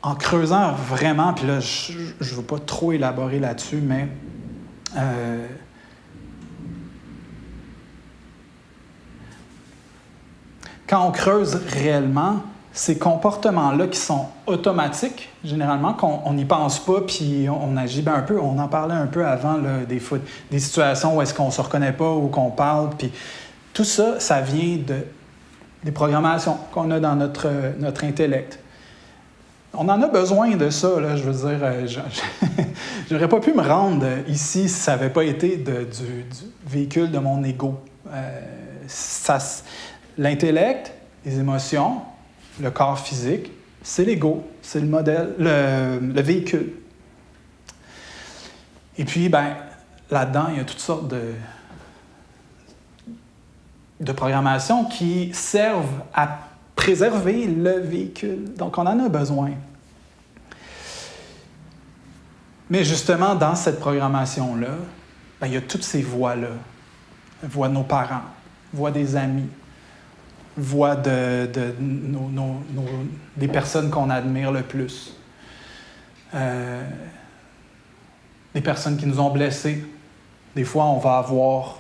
en creusant vraiment, puis là, je ne veux pas trop élaborer là-dessus, mais quand on creuse réellement, ces comportements-là qui sont automatiques, généralement, qu'on n'y pense pas, puis on agit un peu, on en parlait un peu avant, là, des situations où est-ce qu'on ne se reconnaît pas ou qu'on parle, puis tout ça, ça vient des programmations qu'on a dans notre intellect. On en a besoin de ça, là, je veux dire. J'aurais pas pu me rendre ici si ça n'avait pas été du véhicule de mon ego. L'intellect, les émotions, le corps physique, c'est l'ego, c'est le modèle, le véhicule. Et puis, là-dedans, il y a toutes sortes de programmations qui servent à préserver le véhicule. Donc, on en a besoin. Mais justement, dans cette programmation-là, il y a toutes ces voix-là. La voix de nos parents, la voix des amis, la voix des personnes qu'on admire le plus. Des personnes qui nous ont blessés. Des fois, on va avoir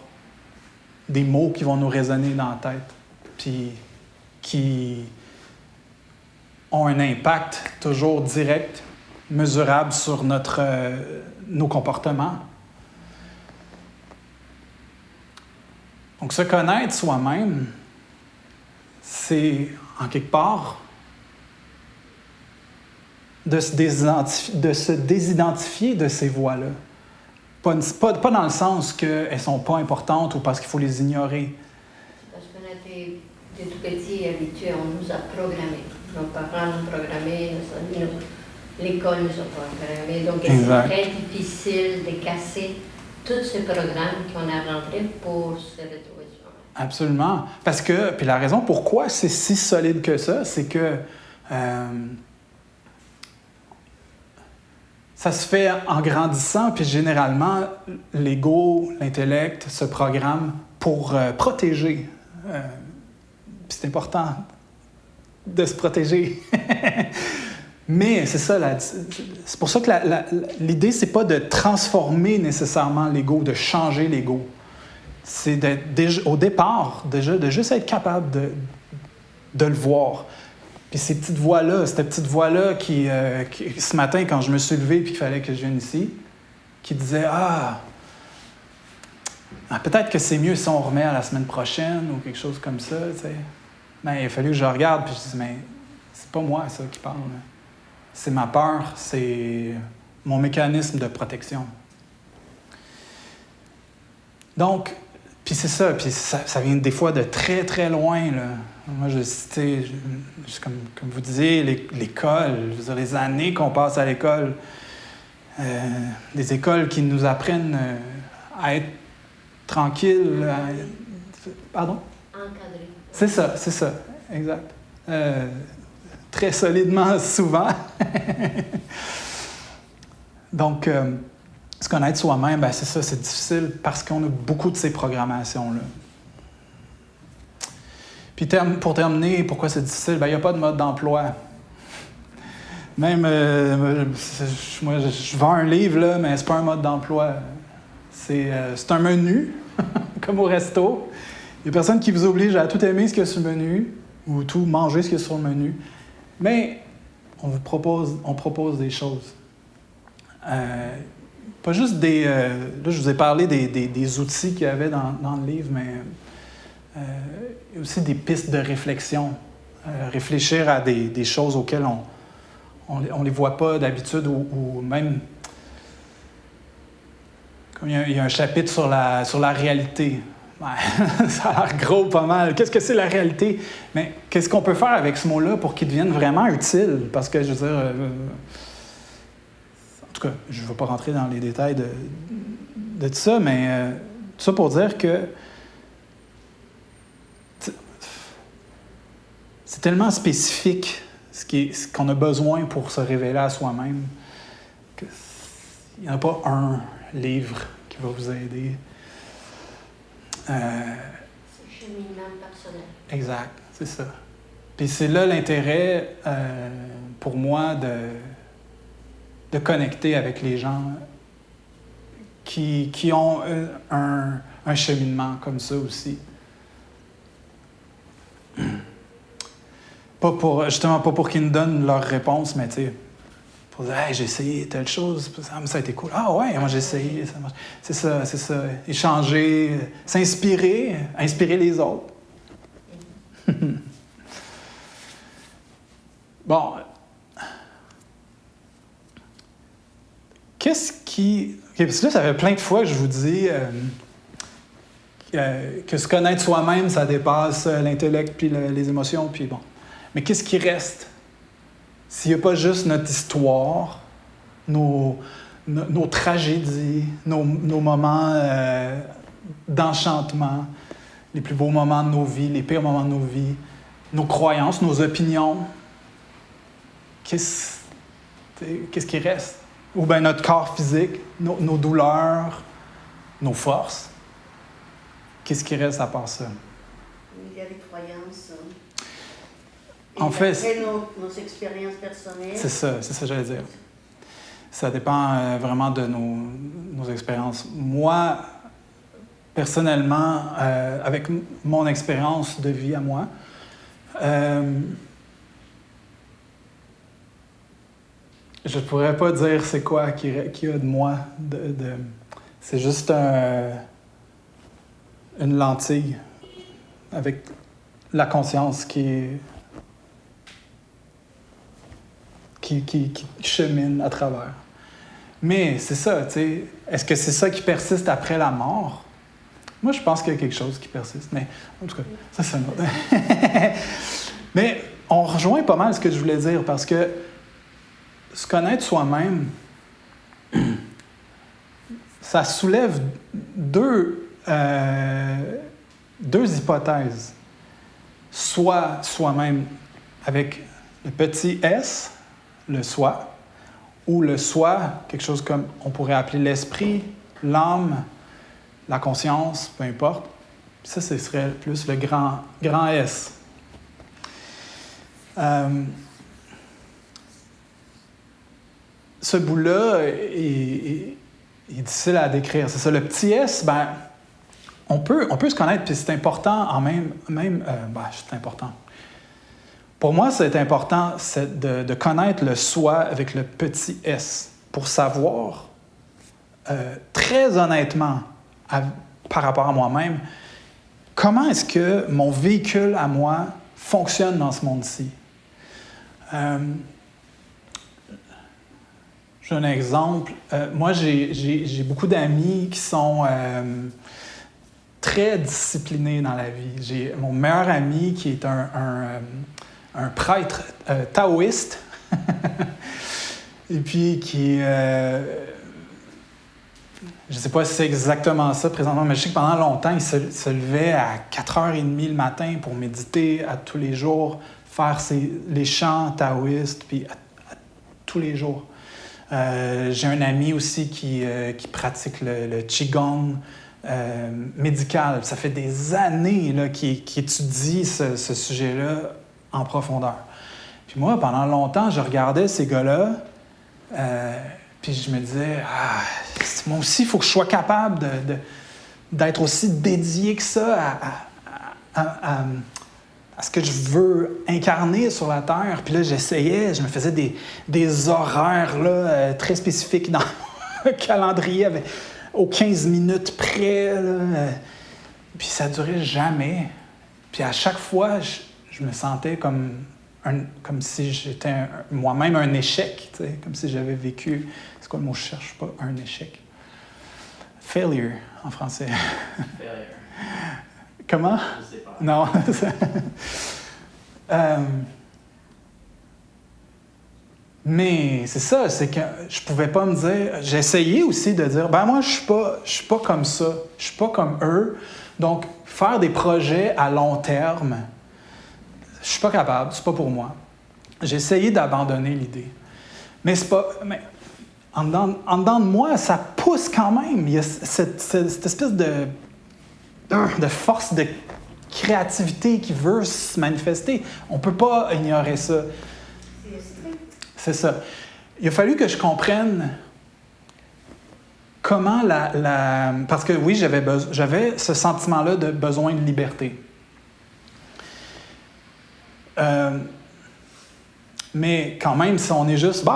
des mots qui vont nous résonner dans la tête, puis qui ont un impact toujours direct, mesurable sur nos comportements. Donc, se connaître soi-même, c'est, en quelque part, de se désidentifier de ces voix-là. Pas dans le sens qu'elles ne sont pas importantes ou parce qu'il faut les ignorer. Parce qu'on a été de tout petit habitués, on nous a programmés. Nos parents nous ont programmés, nos amis, l'école nous a programmés. Donc, c'est très difficile de casser tous ces programmes qu'on a rentrés pour se retrouver soi-même. Absolument. Parce que, puis la raison pourquoi c'est si solide que ça, c'est que ça se fait en grandissant, puis généralement, l'ego, l'intellect se programme pour protéger. Puis c'est important de se protéger. Mais c'est ça, c'est pour ça que l'idée, c'est pas de transformer nécessairement l'ego, de changer l'ego. C'est au départ, déjà, de juste être capable de le voir. Puis ces petites voix-là, cette petite voix-là qui, ce matin, quand je me suis levé et qu'il fallait que je vienne ici, qui disait « peut-être que c'est mieux si on remet à la semaine prochaine » ou quelque chose comme ça, tu sais. Mais il a fallu que je regarde puis je dis « Mais c'est pas moi, ça, qui parle. C'est ma peur, c'est mon mécanisme de protection. » Donc, puis c'est ça, puis ça vient des fois de très, très loin, là. Moi, comme vous disiez, l'école, je veux dire, les années qu'on passe à l'école, des écoles qui nous apprennent à être tranquilles. Pardon? Encadré. C'est ça, exact. Très solidement, souvent. Donc, se connaître soi-même, c'est ça, c'est difficile parce qu'on a beaucoup de ces programmations-là. Puis pour terminer, pourquoi c'est difficile? Il n'y a pas de mode d'emploi. Même, moi, je vends un livre, là, mais c'est pas un mode d'emploi. C'est un menu, comme au resto. Il n'y a personne qui vous oblige à tout aimer ce qu'il y a sur le menu ou tout manger ce qu'il y a sur le menu. Mais on propose des choses. Pas juste des... là, je vous ai parlé des outils qu'il y avait dans le livre, mais il y a aussi des pistes de réflexion. Réfléchir à des choses auxquelles on les voit pas d'habitude ou même... Comme il y a un chapitre sur la réalité. Ouais, ça a l'air gros, pas mal. Qu'est-ce que c'est la réalité? Mais qu'est-ce qu'on peut faire avec ce mot-là pour qu'il devienne vraiment utile? Parce que, je veux dire... en tout cas, je ne vais pas rentrer dans les détails de tout ça, mais tout ça pour dire que c'est tellement spécifique ce qu'on a besoin pour se révéler à soi-même qu'il n'y en a pas un livre qui va vous aider. C'est cheminement personnel. Exact, c'est ça. Puis c'est là l'intérêt, pour moi, de connecter avec les gens qui ont un cheminement comme ça aussi. Justement, pas pour qu'ils nous donnent leur réponse, mais tu sais, pour dire « Hey, j'ai essayé telle chose, ça a été cool. Ah ouais, moi j'ai essayé, ça marche. » C'est ça. Échanger, s'inspirer, inspirer les autres. Bon. Qu'est-ce qui... Okay, parce que là, ça fait plein de fois que je vous dis que se connaître soi-même, ça dépasse l'intellect puis les émotions, puis bon. Mais qu'est-ce qui reste? S'il n'y a pas juste notre histoire, nos tragédies, nos moments d'enchantement, les plus beaux moments de nos vies, les pires moments de nos vies, nos croyances, nos opinions, qu'est-ce qui reste? Ou bien notre corps physique, nos douleurs, nos forces. Qu'est-ce qui reste à part ça? Il y a les croyances. En fait, après nos expériences personnelles. C'est ça que j'allais dire. Ça dépend vraiment de nos expériences. Moi, personnellement, avec mon expérience de vie à moi, je ne pourrais pas dire c'est quoi qu'il y a de moi. C'est juste une lentille avec la conscience qui chemine à travers. Mais c'est ça, tu sais. Est-ce que c'est ça qui persiste après la mort? Moi, je pense qu'il y a quelque chose qui persiste. Mais en tout cas, ça, c'est un autre. Mais on rejoint pas mal ce que je voulais dire parce que se connaître soi-même, ça soulève deux deux hypothèses. Soit soi-même avec le petit s, le soi, ou le soi, quelque chose comme on pourrait appeler l'esprit, l'âme, la conscience, peu importe. Ça, ce serait plus le grand S. Ce bout-là est difficile à décrire. C'est ça, le petit S, ben, on peut se connaître, puis c'est important en c'est important. Pour moi, c'est important de connaître le soi avec le petit S pour savoir, très honnêtement, par rapport à moi-même, comment est-ce que mon véhicule à moi fonctionne dans ce monde-ci. J'ai un exemple. Moi, j'ai beaucoup d'amis qui sont très disciplinés dans la vie. J'ai mon meilleur ami qui est un prêtre taoïste et puis qui je ne sais pas si c'est exactement ça présentement, mais je sais que pendant longtemps, il se levait à 4h30 le matin pour méditer à tous les jours, faire les chants taoïstes, puis à tous les jours. J'ai un ami aussi qui pratique le Qigong médical. Ça fait des années là, qu'il étudie ce sujet-là en profondeur. Puis moi, pendant longtemps, je regardais ces gars-là, puis je me disais, moi aussi, il faut que je sois capable d'être aussi dédié que ça à ce que je veux incarner sur la Terre. Puis là, j'essayais, je me faisais des horaires là, très spécifiques dans le calendrier, aux 15 minutes près. Là, puis ça durait jamais. Puis à chaque fois, je me sentais comme si j'étais moi-même un échec, tu sais, comme si j'avais vécu... C'est quoi le mot? Je cherche pas un échec. Failure, en français. Failure. Comment? Je sais pas. Non. Mais c'est ça, c'est que je pouvais pas me dire... J'ai essayé aussi de dire, moi, je suis pas comme ça. Je suis pas comme eux. Donc, faire des projets à long terme... Je suis pas capable, c'est pas pour moi. J'ai essayé d'abandonner l'idée. Mais c'est pas... Mais en dedans de moi, ça pousse quand même. Il y a cette espèce de force de créativité qui veut se manifester. On peut pas ignorer ça. C'est ça. Il a fallu que je comprenne comment parce que oui, j'avais ce sentiment-là de besoin de liberté. Mais quand même, si on est juste,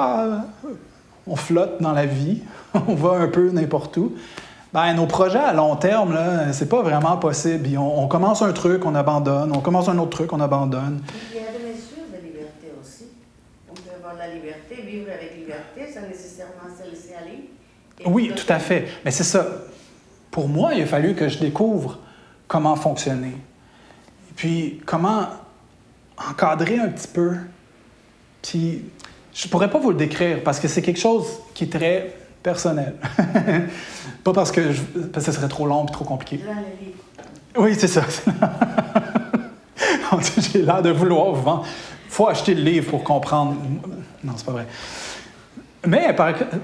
on flotte dans la vie, on va un peu n'importe où, nos projets à long terme, là, c'est pas vraiment possible. On commence un truc, on abandonne, on commence un autre truc, on abandonne. Il y a des mesures de liberté aussi. On peut avoir la liberté, vivre avec liberté, sans nécessairement se laisser aller. Oui, tout à fait. Mais c'est ça. Pour moi, il a fallu que je découvre comment fonctionner. Et puis, comment encadrer un petit peu. Puis, je pourrais pas vous le décrire parce que c'est quelque chose qui est très personnel. Pas parce que ce serait trop long et trop compliqué. Dans la vie. Oui, c'est ça. J'ai l'air de vouloir vous vendre. Il faut acheter le livre pour comprendre. Non, c'est pas vrai. Mais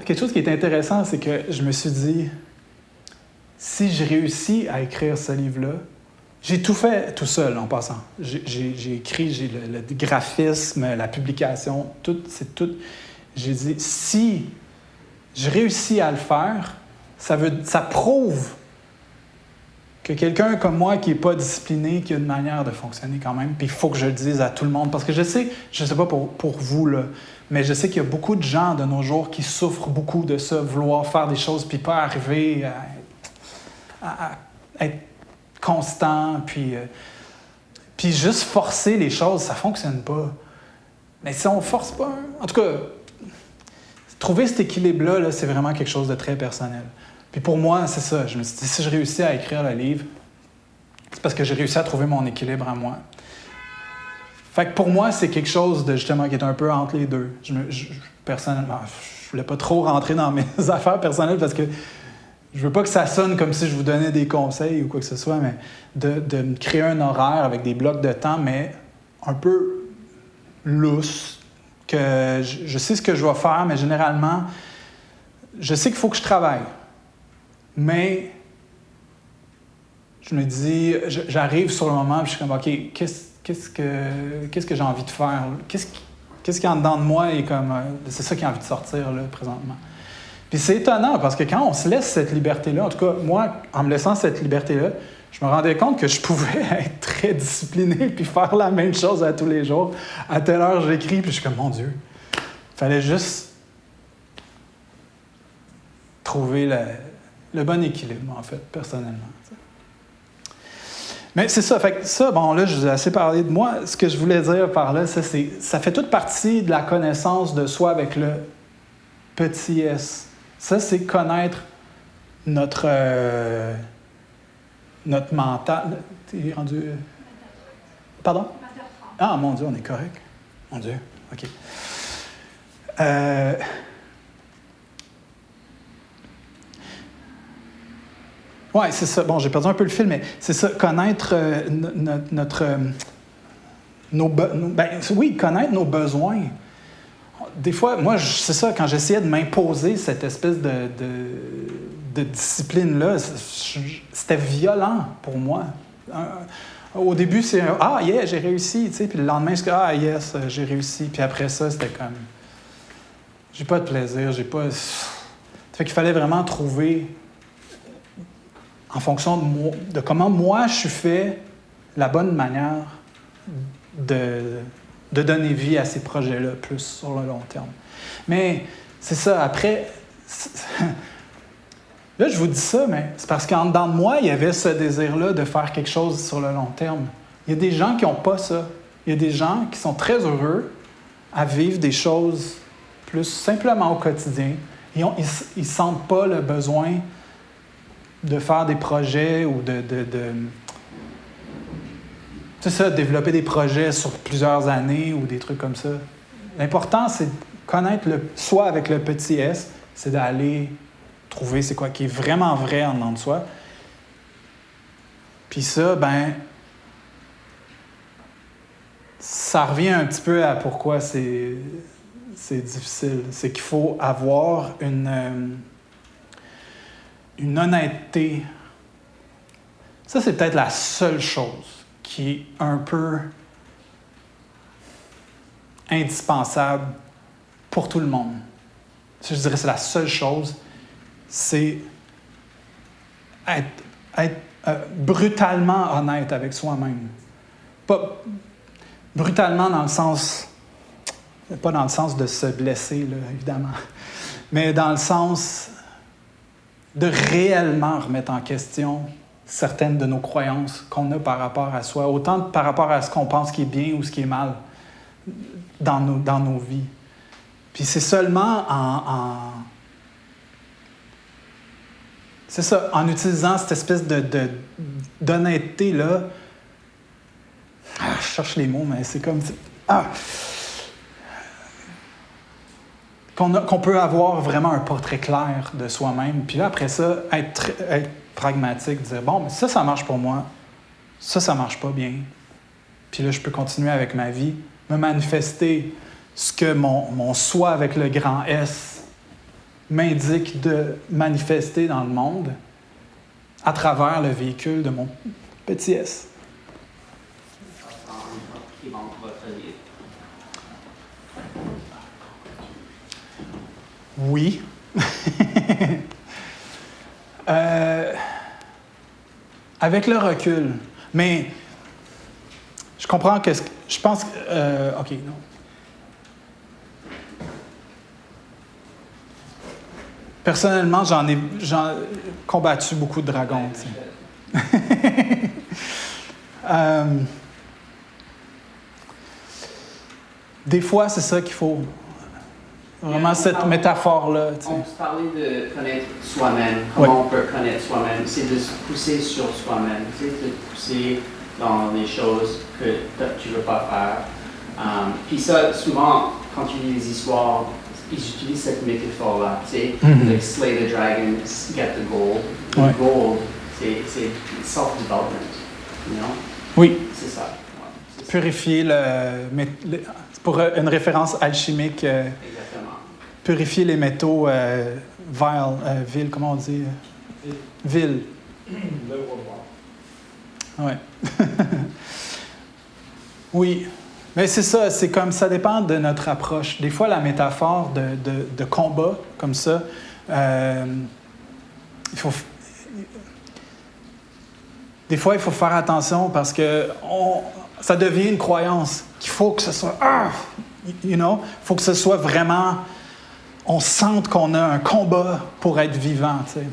quelque chose qui est intéressant, c'est que je me suis dit, si je réussis à écrire ce livre-là, j'ai tout fait tout seul en passant. J'ai écrit, j'ai le graphisme, la publication, c'est tout. J'ai dit, si je réussis à le faire, ça prouve que quelqu'un comme moi qui n'est pas discipliné, qui a une manière de fonctionner quand même, puis il faut que je le dise à tout le monde, parce que je sais pas pour vous, là, mais je sais qu'il y a beaucoup de gens de nos jours qui souffrent beaucoup de ça, vouloir faire des choses, puis pas arriver à être constant, puis juste forcer les choses, ça ne fonctionne pas. Mais si on ne force pas... En tout cas, trouver cet équilibre-là, là, c'est vraiment quelque chose de très personnel. Puis pour moi, c'est ça. Je me suis dit, si je réussis à écrire le livre, c'est parce que j'ai réussi à trouver mon équilibre à moi. Fait que pour moi, c'est quelque chose de justement qui est un peu entre les deux. Personnellement, je voulais pas trop rentrer dans mes affaires personnelles parce que je je veux pas que ça sonne comme si je vous donnais des conseils ou quoi que ce soit, mais de me créer un horaire avec des blocs de temps, mais un peu lousse, que je sais ce que je vais faire, mais généralement, je sais qu'il faut que je travaille. Mais je me dis, j'arrive sur le moment, puis je suis comme, OK, qu'est-ce que j'ai envie de faire? Qu'est-ce qui est en dedans de moi et comme, c'est ça qui a envie de sortir là, présentement. Puis c'est étonnant parce que quand on se laisse cette liberté-là, en tout cas, moi, en me laissant cette liberté-là, je me rendais compte que je pouvais être très discipliné puis faire la même chose à tous les jours. À telle heure, j'écris, puis je suis comme, mon Dieu, il fallait juste trouver le bon équilibre, en fait, personnellement. Mais c'est ça. Fait que ça, bon, là, je vous ai assez parlé de moi. Ce que je voulais dire par là, ça fait toute partie de la connaissance de soi avec le petit S. Ça, c'est connaître notre mental. T'es rendu... Pardon? Ah, mon Dieu, on est correct. Mon Dieu, OK. Oui, c'est ça. Bon, j'ai perdu un peu le fil, mais c'est ça, connaître connaître nos besoins. Des fois, moi, c'est ça, quand j'essayais de m'imposer cette espèce de discipline-là, c'était violent pour moi. Au début, c'est « Ah, yeah, j'ai réussi », tu sais, puis le lendemain, c'est « Ah, yes, j'ai réussi », puis après ça, c'était comme « J'ai pas de plaisir, j'ai pas... » Ça fait qu'il fallait vraiment trouver, en fonction de comment moi je suis fait, la bonne manière de donner vie à ces projets-là, plus sur le long terme. Mais c'est ça, après... Là, je vous dis ça, mais c'est parce qu'en dedans de moi, il y avait ce désir-là de faire quelque chose sur le long terme. Il y a des gens qui n'ont pas ça. Il y a des gens qui sont très heureux à vivre des choses plus simplement au quotidien. Ils ne sentent pas le besoin de faire des projets ou c'est ça, développer des projets sur plusieurs années ou des trucs comme ça. L'important, c'est de connaître soi avec le petit S, c'est d'aller trouver c'est quoi qui est vraiment vrai en dedans de soi. Puis ça, ça revient un petit peu à pourquoi c'est difficile. C'est qu'il faut avoir une honnêteté. Ça, c'est peut-être la seule chose qui est un peu indispensable pour tout le monde. Je dirais que c'est la seule chose, c'est être brutalement honnête avec soi-même. Pas brutalement dans le sens... Pas dans le sens de se blesser, là, évidemment, mais dans le sens de réellement remettre en question certaines de nos croyances qu'on a par rapport à soi, autant par rapport à ce qu'on pense qui est bien ou ce qui est mal dans nos vies. Puis c'est seulement c'est ça, en utilisant cette espèce d'honnêteté-là, je cherche les mots, mais c'est comme... qu'on peut avoir vraiment un portrait clair de soi-même. Puis là, après ça, être pragmatique, dire, bon, mais ça marche pour moi. Ça marche pas bien. Puis là, je peux continuer avec ma vie, me manifester ce que mon soi avec le grand S m'indique de manifester dans le monde à travers le véhicule de mon petit S. Oui. Avec le recul. Mais je comprends que... Je pense que... OK, non. Personnellement, j'en ai combattu beaucoup de dragons. Des fois, c'est ça qu'il faut... Vraiment cette métaphore-là. On se parlait de connaître soi-même, comment on peut connaître soi-même. C'est de se pousser sur soi-même, de te pousser dans les choses que tu ne veux pas faire. Puis ça, souvent, quand tu lis des histoires, ils utilisent cette métaphore-là, tu sais, Mhm. like slay the dragon, get the gold. The Ouais. gold, c'est self-development, you know? Oui, C'est ça. Ouais, c'est ça. purifier c'est pour une référence alchimique, Exactement. purifier les métaux vils, comment on dit? Vils. Le revoir. Ouais. Oui. Mais c'est ça, c'est comme ça dépend de notre approche. Des fois, la métaphore de combat, comme ça, des fois, il faut faire attention parce que ça devient une croyance qu'il faut que ce soit... il faut que ce soit vraiment... On sente qu'on a un combat pour être vivant, tu sais.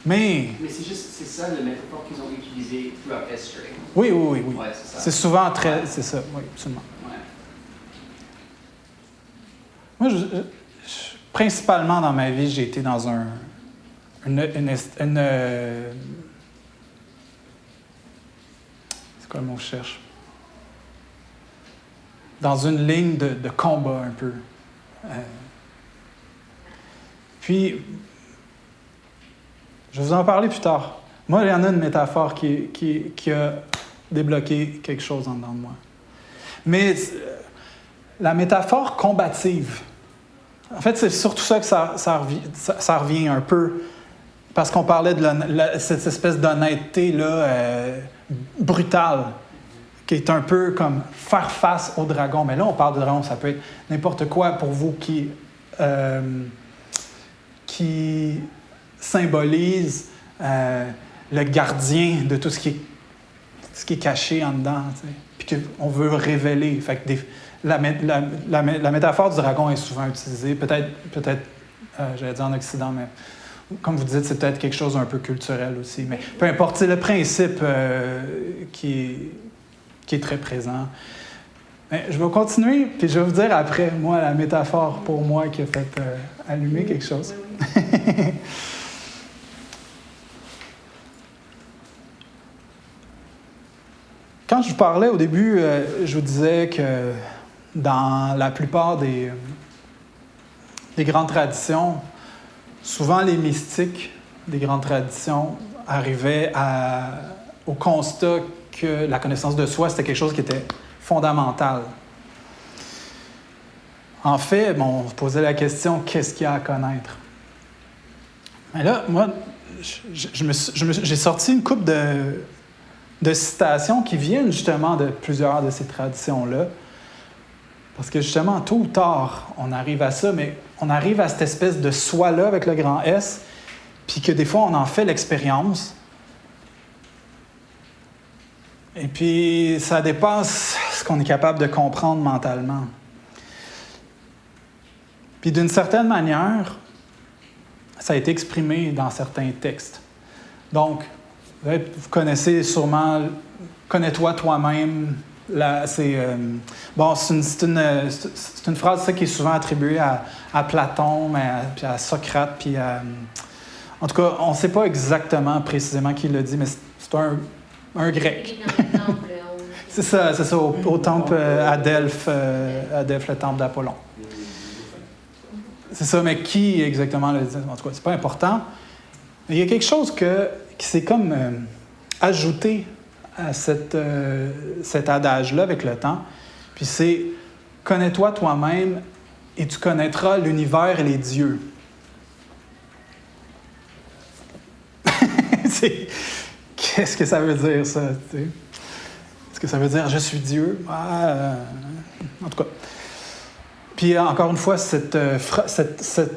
Mais... Mais c'est ça le métaphore qu'ils ont utilisé throughout history. Oui. Ouais, c'est ça. C'est souvent très... Ouais. C'est ça, oui, absolument. Ouais. Moi, principalement dans ma vie, j'ai été dans c'est quoi le mot que je cherche? Dans une ligne de combat un peu. Puis, je vais vous en parler plus tard. Moi, il y en a une métaphore qui a débloqué quelque chose en dedans de moi. Mais la métaphore combative, en fait, c'est surtout ça que ça revient un peu, parce qu'on parlait de cette espèce d'honnêteté-là brutale, qui est un peu comme faire face au dragon. Mais là, on parle de dragon, ça peut être n'importe quoi pour vous qui symbolise le gardien de tout ce qui est caché en dedans, tu sais, puis qu'on veut révéler. Fait que la métaphore du dragon est souvent utilisée, peut-être j'allais dire en Occident, mais comme vous dites, c'est peut-être quelque chose d'un peu culturel aussi. Mais peu importe, c'est le principe qui est très présent. Mais je vais continuer, puis je vais vous dire après, moi, la métaphore pour moi qui a fait allumer quelque chose. Quand je vous parlais au début, je vous disais que dans la plupart des grandes traditions, souvent les mystiques des grandes traditions arrivaient au constat que la connaissance de soi, c'était quelque chose qui était fondamental. En fait, on se posait la question, qu'est-ce qu'il y a à connaître? Mais là, moi, j'ai sorti une couple de citations qui viennent justement de plusieurs de ces traditions-là. Parce que justement, tôt ou tard, on arrive à ça, mais on arrive à cette espèce de soi-là avec le grand S, puis que des fois, on en fait l'expérience. Et puis, ça dépasse ce qu'on est capable de comprendre mentalement. Puis d'une certaine manière, ça a été exprimé dans certains textes. Donc, vous connaissez sûrement « Connais-toi toi-même ». C'est une phrase ça, qui est souvent attribuée à Platon, puis à Socrate, puis en tout cas, on ne sait pas exactement précisément qui l'a dit, mais c'est un grec. C'est ça, au temple à Delphes, le temple d'Apollon. C'est ça, mais qui exactement l'a dit? En tout cas, c'est pas important. Mais il y a quelque chose qui s'est comme ajouté à cet adage-là avec le temps. Puis c'est « Connais-toi toi-même et tu connaîtras l'univers et les dieux ». Qu'est-ce que ça veut dire, ça? T'sais? Est-ce que ça veut dire « je suis Dieu » en tout cas. Puis encore une fois, cet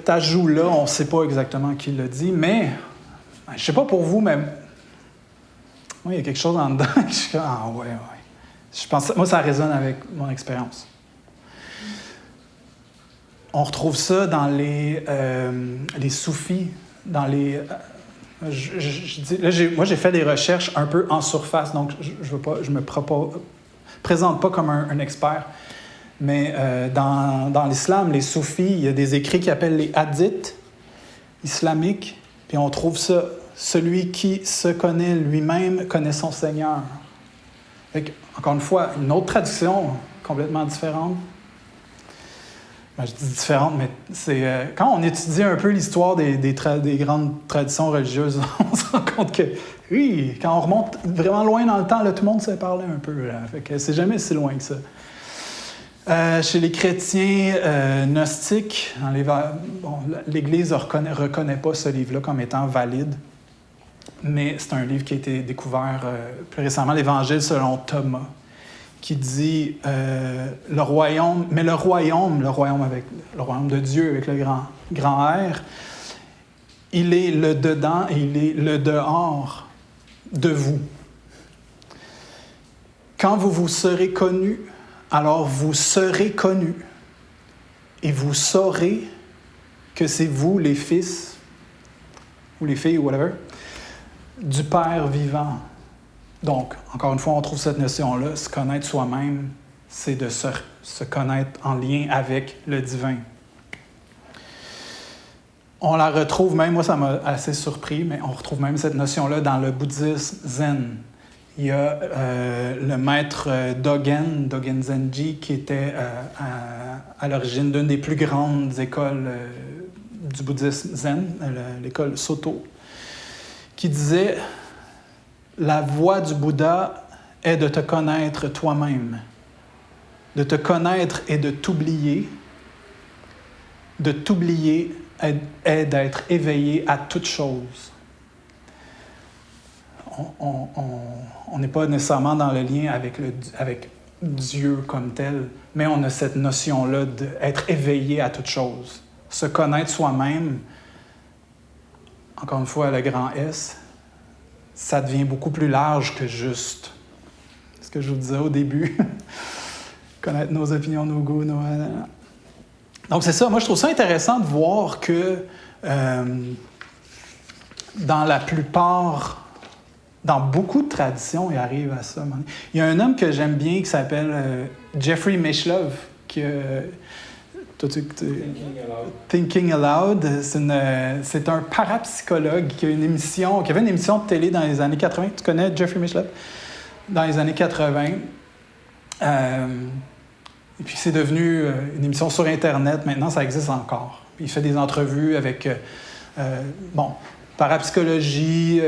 ajout-là, on ne sait pas exactement qui l'a dit, mais je ne sais pas pour vous, mais moi, il y a quelque chose en dedans que je suis comme « ah ouais. » Je pense, moi, ça résonne avec mon expérience. On retrouve ça dans les soufis, dans les... moi, j'ai fait des recherches un peu en surface, donc je me présente pas comme un expert. Mais dans l'islam, les soufis, il y a des écrits qui appellent les hadiths islamiques, puis on trouve ça, celui qui se connaît lui-même connaît son Seigneur. Fait que, encore une fois, une autre traduction complètement différente. je dis différentes, mais c'est quand on étudie un peu l'histoire des grandes traditions religieuses, on se rend compte que, oui, quand on remonte vraiment loin dans le temps, là, tout le monde s'est parlé un peu. Là, fait que c'est jamais si loin que ça. Chez les chrétiens gnostiques, l'Église ne reconnaît pas ce livre-là comme étant valide, mais c'est un livre qui a été découvert plus récemment, l'Évangile selon Thomas, qui dit le royaume de Dieu avec le grand R, il est le dedans et il est le dehors de vous. Quand vous vous serez connus, alors vous serez connus et vous saurez que c'est vous, les fils ou les filles ou whatever, du Père vivant. Donc, encore une fois, on trouve cette notion-là, se connaître soi-même, c'est de se connaître en lien avec le divin. On la retrouve même, moi ça m'a assez surpris, mais on retrouve même cette notion-là dans le bouddhisme zen. Il y a le maître Dogen Zenji, qui était à l'origine d'une des plus grandes écoles du bouddhisme zen, l'école Soto, qui disait « La voie du Bouddha est de te connaître toi-même, de te connaître et de t'oublier est d'être éveillé à toute chose. » On n'est pas nécessairement dans le lien avec Dieu comme tel, mais on a cette notion-là d'être éveillé à toute chose. Se connaître soi-même, encore une fois, le grand S, ça devient beaucoup plus large que juste ce que je vous disais au début. Connaître nos opinions, nos goûts, Donc c'est ça, moi je trouve ça intéressant de voir que dans beaucoup de traditions, il arrive à ça. Il y a un homme que j'aime bien qui s'appelle Jeffrey Mishlove, qui Thinking Aloud. C'est un parapsychologue qui avait une émission de télé dans les années 80. Tu connais Jeffrey Mishlove? Dans les années 80. Et puis c'est devenu une émission sur Internet. Maintenant, ça existe encore. Il fait des entrevues avec parapsychologie,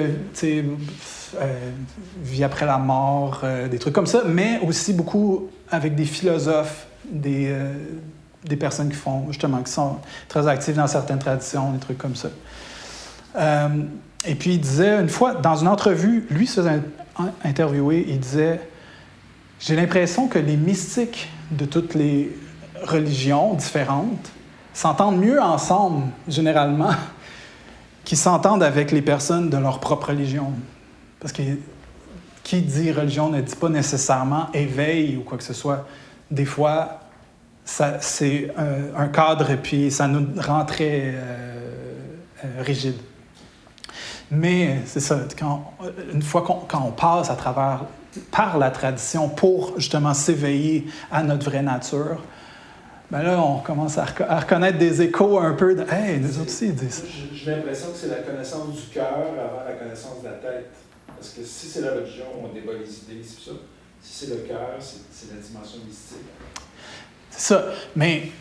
vie après la mort, des trucs comme ça, mais aussi beaucoup avec des philosophes, des personnes qui sont très actives dans certaines traditions, des trucs comme ça. Et puis il disait, une fois, dans une entrevue, lui se faisait interviewer, il disait « J'ai l'impression que les mystiques de toutes les religions différentes s'entendent mieux ensemble, généralement, qu'ils s'entendent avec les personnes de leur propre religion. » Parce que qui dit religion ne dit pas nécessairement éveil ou quoi que ce soit. Des fois, c'est un cadre et puis ça nous rend très rigide. Mais c'est ça, une fois quand on passe par la tradition pour justement s'éveiller à notre vraie nature, ben là, on commence à reconnaître des échos un peu de « Hey, nous autres aussi, ils disent ça. » J'ai l'impression que c'est la connaissance du cœur avant la connaissance de la tête. Parce que si c'est la religion, on débat les idées, c'est ça. Si c'est le cœur, c'est la dimension mystique. C'est ça. Mais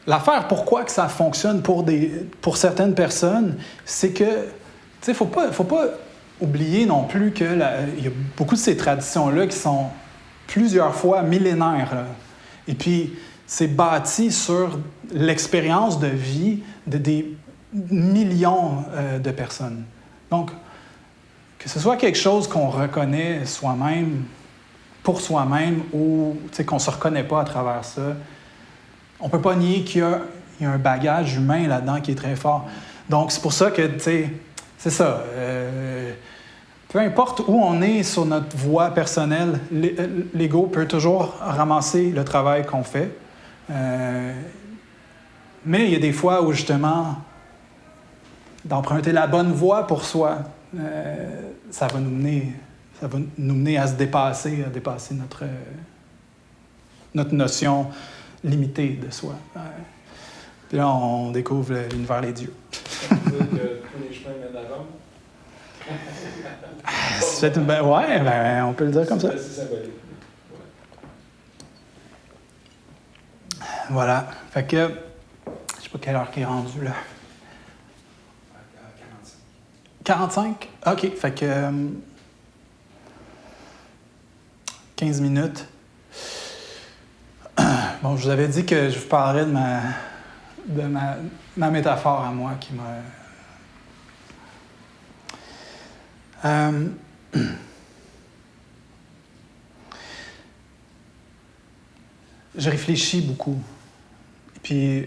l'affaire, pourquoi que ça fonctionne pour certaines personnes, c'est que, tu sais, faut pas oublier non plus qu'il y a beaucoup de ces traditions-là qui sont plusieurs fois millénaires. Là. Et puis, c'est bâti sur l'expérience de vie de des millions de personnes. Donc, que ce soit quelque chose qu'on reconnaît soi-même, pour soi-même, ou qu'on ne se reconnaît pas à travers ça, on ne peut pas nier qu'il y a un bagage humain là-dedans qui est très fort. Donc, c'est pour ça que, c'est ça. Peu importe où on est sur notre voie personnelle, l'ego peut toujours ramasser le travail qu'on fait. Mais il y a des fois où, justement, d'emprunter la bonne voie pour soi, ça va nous mener à se dépasser, notre notion limitée de soi. Puis là, on découvre l'univers des dieux. Ça veut dire que tous les chemins mènent à Rome? On peut le dire comme ça. C'est assez symbolique. Ouais. Voilà. Fait que Je sais pas quelle heure qui est rendue, là. À 45. 45? OK, fait que... 15 minutes. Bon, je vous avais dit que je vous parlerais de ma métaphore à moi qui m'a... Je réfléchis beaucoup. Puis,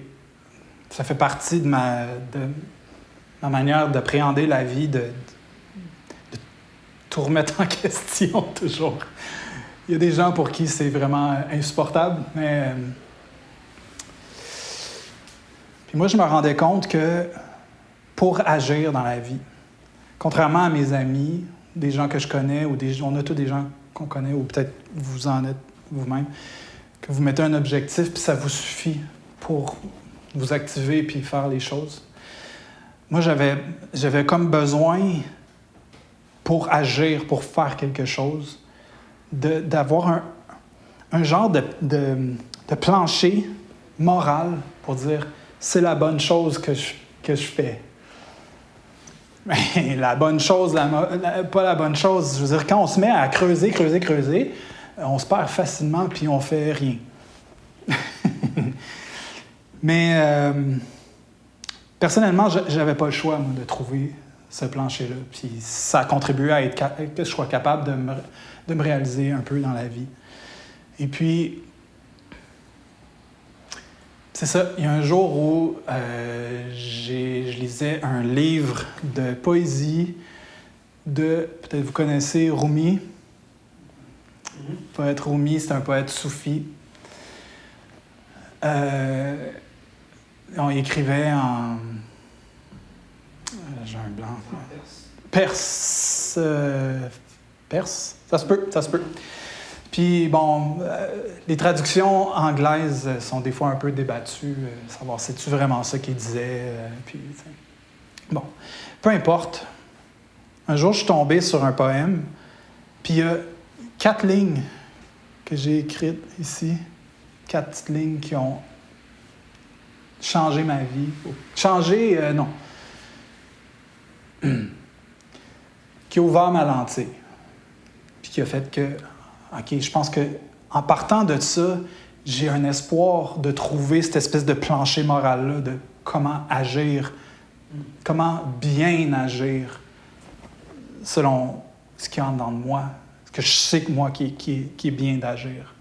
ça fait partie de ma manière d'appréhender la vie, de tout remettre en question toujours. Il y a des gens pour qui c'est vraiment insupportable, mais... Puis moi, je me rendais compte que pour agir dans la vie, contrairement à mes amis, des gens que je connais, ou on a tous des gens qu'on connaît, ou peut-être vous en êtes vous-même, que vous mettez un objectif, puis ça vous suffit pour vous activer puis faire les choses. Moi, j'avais comme besoin, pour agir, pour faire quelque chose, d'avoir un genre de plancher moral pour dire « c'est la bonne chose que je fais ». Mais la bonne chose, pas la bonne chose, je veux dire, quand on se met à creuser, on se perd facilement puis on fait rien. Mais personnellement, j'avais pas le choix, moi, de trouver ce plancher-là. Puis ça a contribué à que je sois capable de me réaliser un peu dans la vie. Et puis, c'est ça, il y a un jour où je lisais un livre de poésie peut-être vous connaissez Rumi. Le poète Rumi, c'est un poète soufi. On écrivait en... j'ai un blanc. Perse. Perse? Ça se peut. Puis, bon, les traductions anglaises sont des fois un peu débattues, savoir c'est-tu vraiment ça qu'il disait. Puis, bon, peu importe. Un jour, je suis tombé sur un poème, puis il y a 4 lignes que j'ai écrites ici. 4 petites lignes qui ont changé ma vie. Changé, non. Qui a ouvert ma lentille. Puis qui a fait que, OK, je pense qu'en partant de ça, j'ai un espoir de trouver cette espèce de plancher moral-là, de comment agir, comment bien agir selon ce qui entre dans moi, ce que je sais que moi qui est bien d'agir.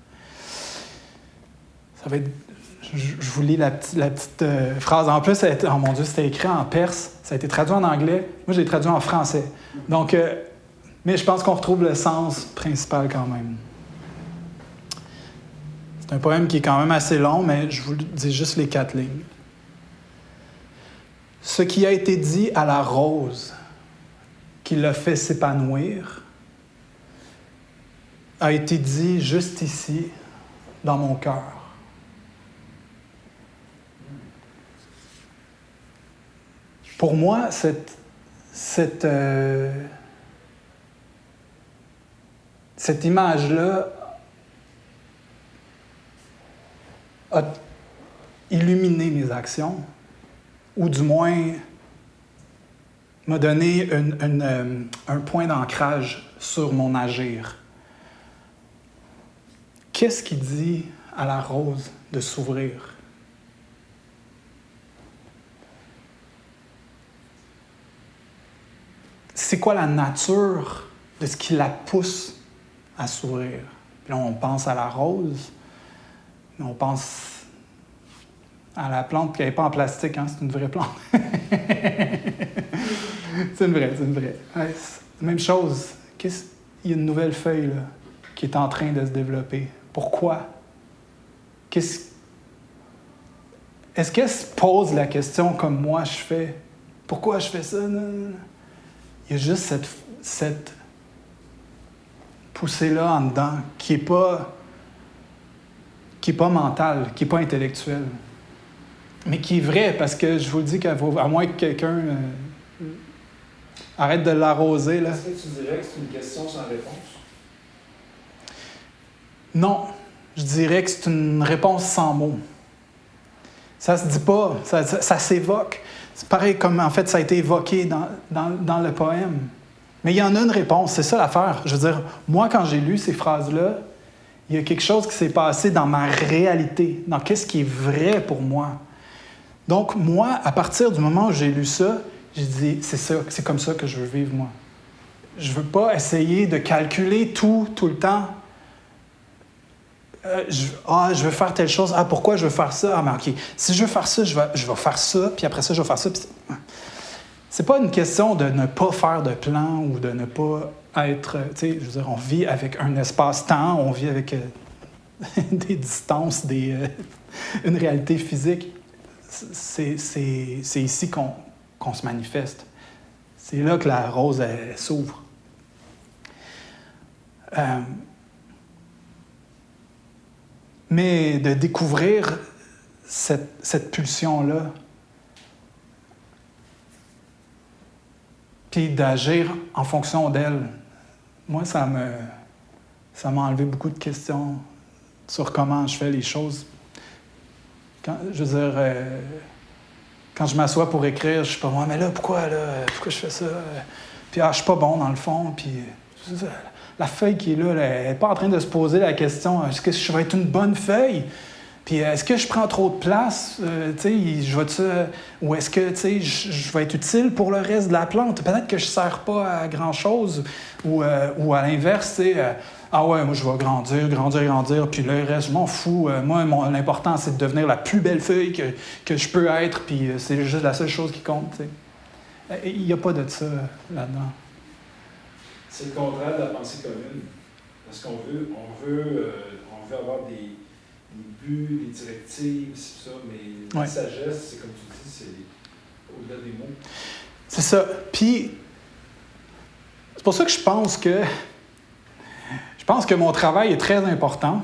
Ça va être... Je vous lis la petite phrase. En plus, oh mon Dieu, c'était écrit en perse. Ça a été traduit en anglais. Moi, je l'ai traduit en français. Donc, mais je pense qu'on retrouve le sens principal quand même. C'est un poème qui est quand même assez long, mais je vous dis juste les 4 lignes. Ce qui a été dit à la rose qui l'a fait s'épanouir a été dit juste ici, dans mon cœur. Pour moi, cette image-là a illuminé mes actions, ou du moins m'a donné un point d'ancrage sur mon agir. Qu'est-ce qui dit à la rose de s'ouvrir? C'est quoi la nature de ce qui la pousse à s'ouvrir? Puis là, on pense à la rose, mais on pense à la plante qui n'est pas en plastique, hein? C'est une vraie plante. C'est une vraie. Ouais, même chose. Il y a une nouvelle feuille là, qui est en train de se développer. Pourquoi? Est-ce qu'elle se pose la question comme moi je fais? Pourquoi je fais ça? Non. Il y a juste cette poussée-là en dedans qui n'est pas mentale, qui n'est pas intellectuelle, mais qui est vraie, parce que je vous le dis, à moins que quelqu'un arrête de l'arroser. Là. Est-ce que tu dirais que c'est une question sans réponse? Non, je dirais que c'est une réponse sans mots. Ça se dit pas, ça s'évoque. C'est pareil comme, en fait, ça a été évoqué dans le poème. Mais il y en a une réponse, c'est ça l'affaire. Je veux dire, moi, quand j'ai lu ces phrases-là, il y a quelque chose qui s'est passé dans ma réalité, dans qu'est-ce qui est vrai pour moi. Donc, moi, à partir du moment où j'ai lu ça, j'ai dit, c'est ça, c'est comme ça que je veux vivre, moi. Je veux pas essayer de calculer tout le temps. Je veux faire telle chose. Pourquoi je veux faire ça? Mais OK, si je veux faire ça, je vais faire ça, puis après ça, je vais faire ça. C'est pas une question de ne pas faire de plan ou de ne pas être... Tu sais, je veux dire, on vit avec un espace-temps, on vit avec des distances, une réalité physique. C'est ici qu'on se manifeste. C'est là que la rose, elle s'ouvre. Mais de découvrir cette pulsion-là, puis d'agir en fonction d'elle, moi, ça m'a enlevé beaucoup de questions sur comment je fais les choses. Quand je m'assois pour écrire, je suis pas, mais là, pourquoi je fais ça? Puis, je suis pas bon dans le fond, puis... La feuille qui est là, elle n'est pas en train de se poser la question, est-ce que je vais être une bonne feuille? Puis est-ce que je prends trop de place? Ou est-ce que je vais être utile pour le reste de la plante? Peut-être que je ne sers pas à grand-chose. Ou à l'inverse, moi je vais grandir, puis le reste, je m'en fous. Moi, l'important, c'est de devenir la plus belle feuille que je peux être, puis c'est juste la seule chose qui compte. T'sais. Il n'y a pas de ça là-dedans. C'est le contraire de la pensée commune. Parce qu'on veut avoir des buts, des directives, c'est ça, mais la sagesse, c'est comme tu dis, c'est au-delà des mots. C'est ça. Puis, c'est pour ça que je pense que mon travail est très important.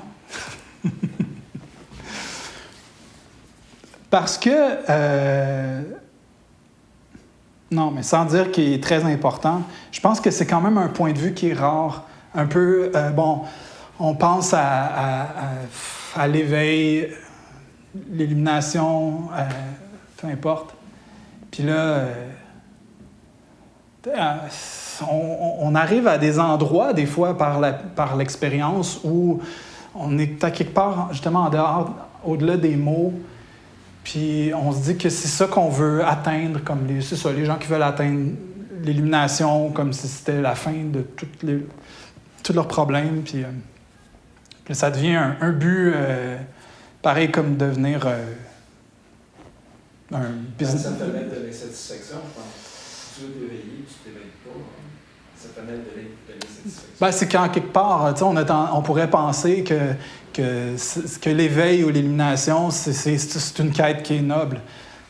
Parce que... non, mais sans dire qu'il est très important, je pense que c'est quand même un point de vue qui est rare. Un peu, on pense à l'éveil, l'illumination, peu importe. Puis là, on arrive à des endroits, des fois, par l'expérience, où on est à quelque part, justement, en dehors, au-delà des mots. Puis on se dit que c'est ça qu'on veut atteindre, comme les gens qui veulent atteindre l'illumination, comme si c'était la fin de tous leurs problèmes. Puis ça devient un but, pareil comme devenir un business. Ça permet de l'insatisfaction, je pense. Si tu veux t'éveiller, tu ne t'éveilles pas. Ça permet de l'insatisfaction. C'est qu'en quelque part, on pourrait penser que l'éveil ou l'illumination, c'est une quête qui est noble.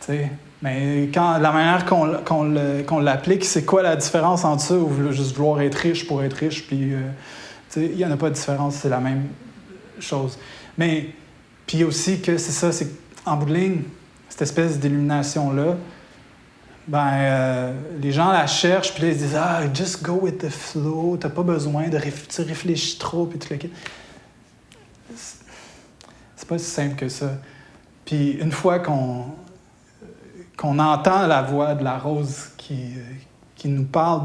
T'sais. Mais la manière qu'on l'applique, c'est quoi la différence entre ça ou juste vouloir être riche pour être riche? Puis, il n'y en a pas de différence, c'est la même chose. Mais, puis aussi que c'est ça, c'est en bout de ligne, cette espèce d'illumination-là, les gens la cherchent, puis là, ils disent « just go with the flow, t'as pas besoin tu réfléchis trop, puis tu le quittes. » C'est pas si simple que ça. Puis une fois qu'on entend la voix de la rose qui nous parle,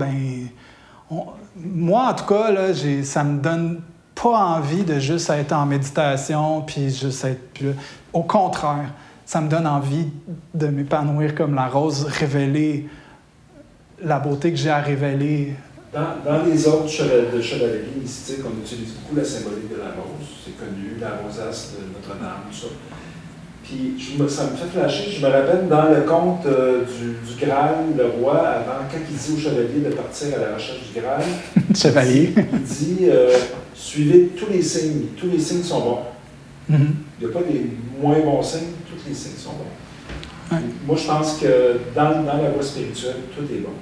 moi, en tout cas, là, ça me donne pas envie de juste être en méditation, puis juste être... Puis là, au contraire, ça me donne envie de m'épanouir comme la rose, révéler la beauté que j'ai à révéler. Dans les autres chevaleries mystiques, on utilise beaucoup la symbolique de la rose. C'est connu, la rosace de Notre-Dame, tout ça. Puis ça me fait flasher, je me rappelle dans le conte du Graal, le roi, quand il dit au chevalier de partir à la recherche du Graal, Chevalier. Il dit suivez tous les signes sont bons. Mm-hmm. Il n'y a pas des moins bons signes, tous les signes sont bons. Ouais. Moi, je pense que dans la voie spirituelle, tout est bon.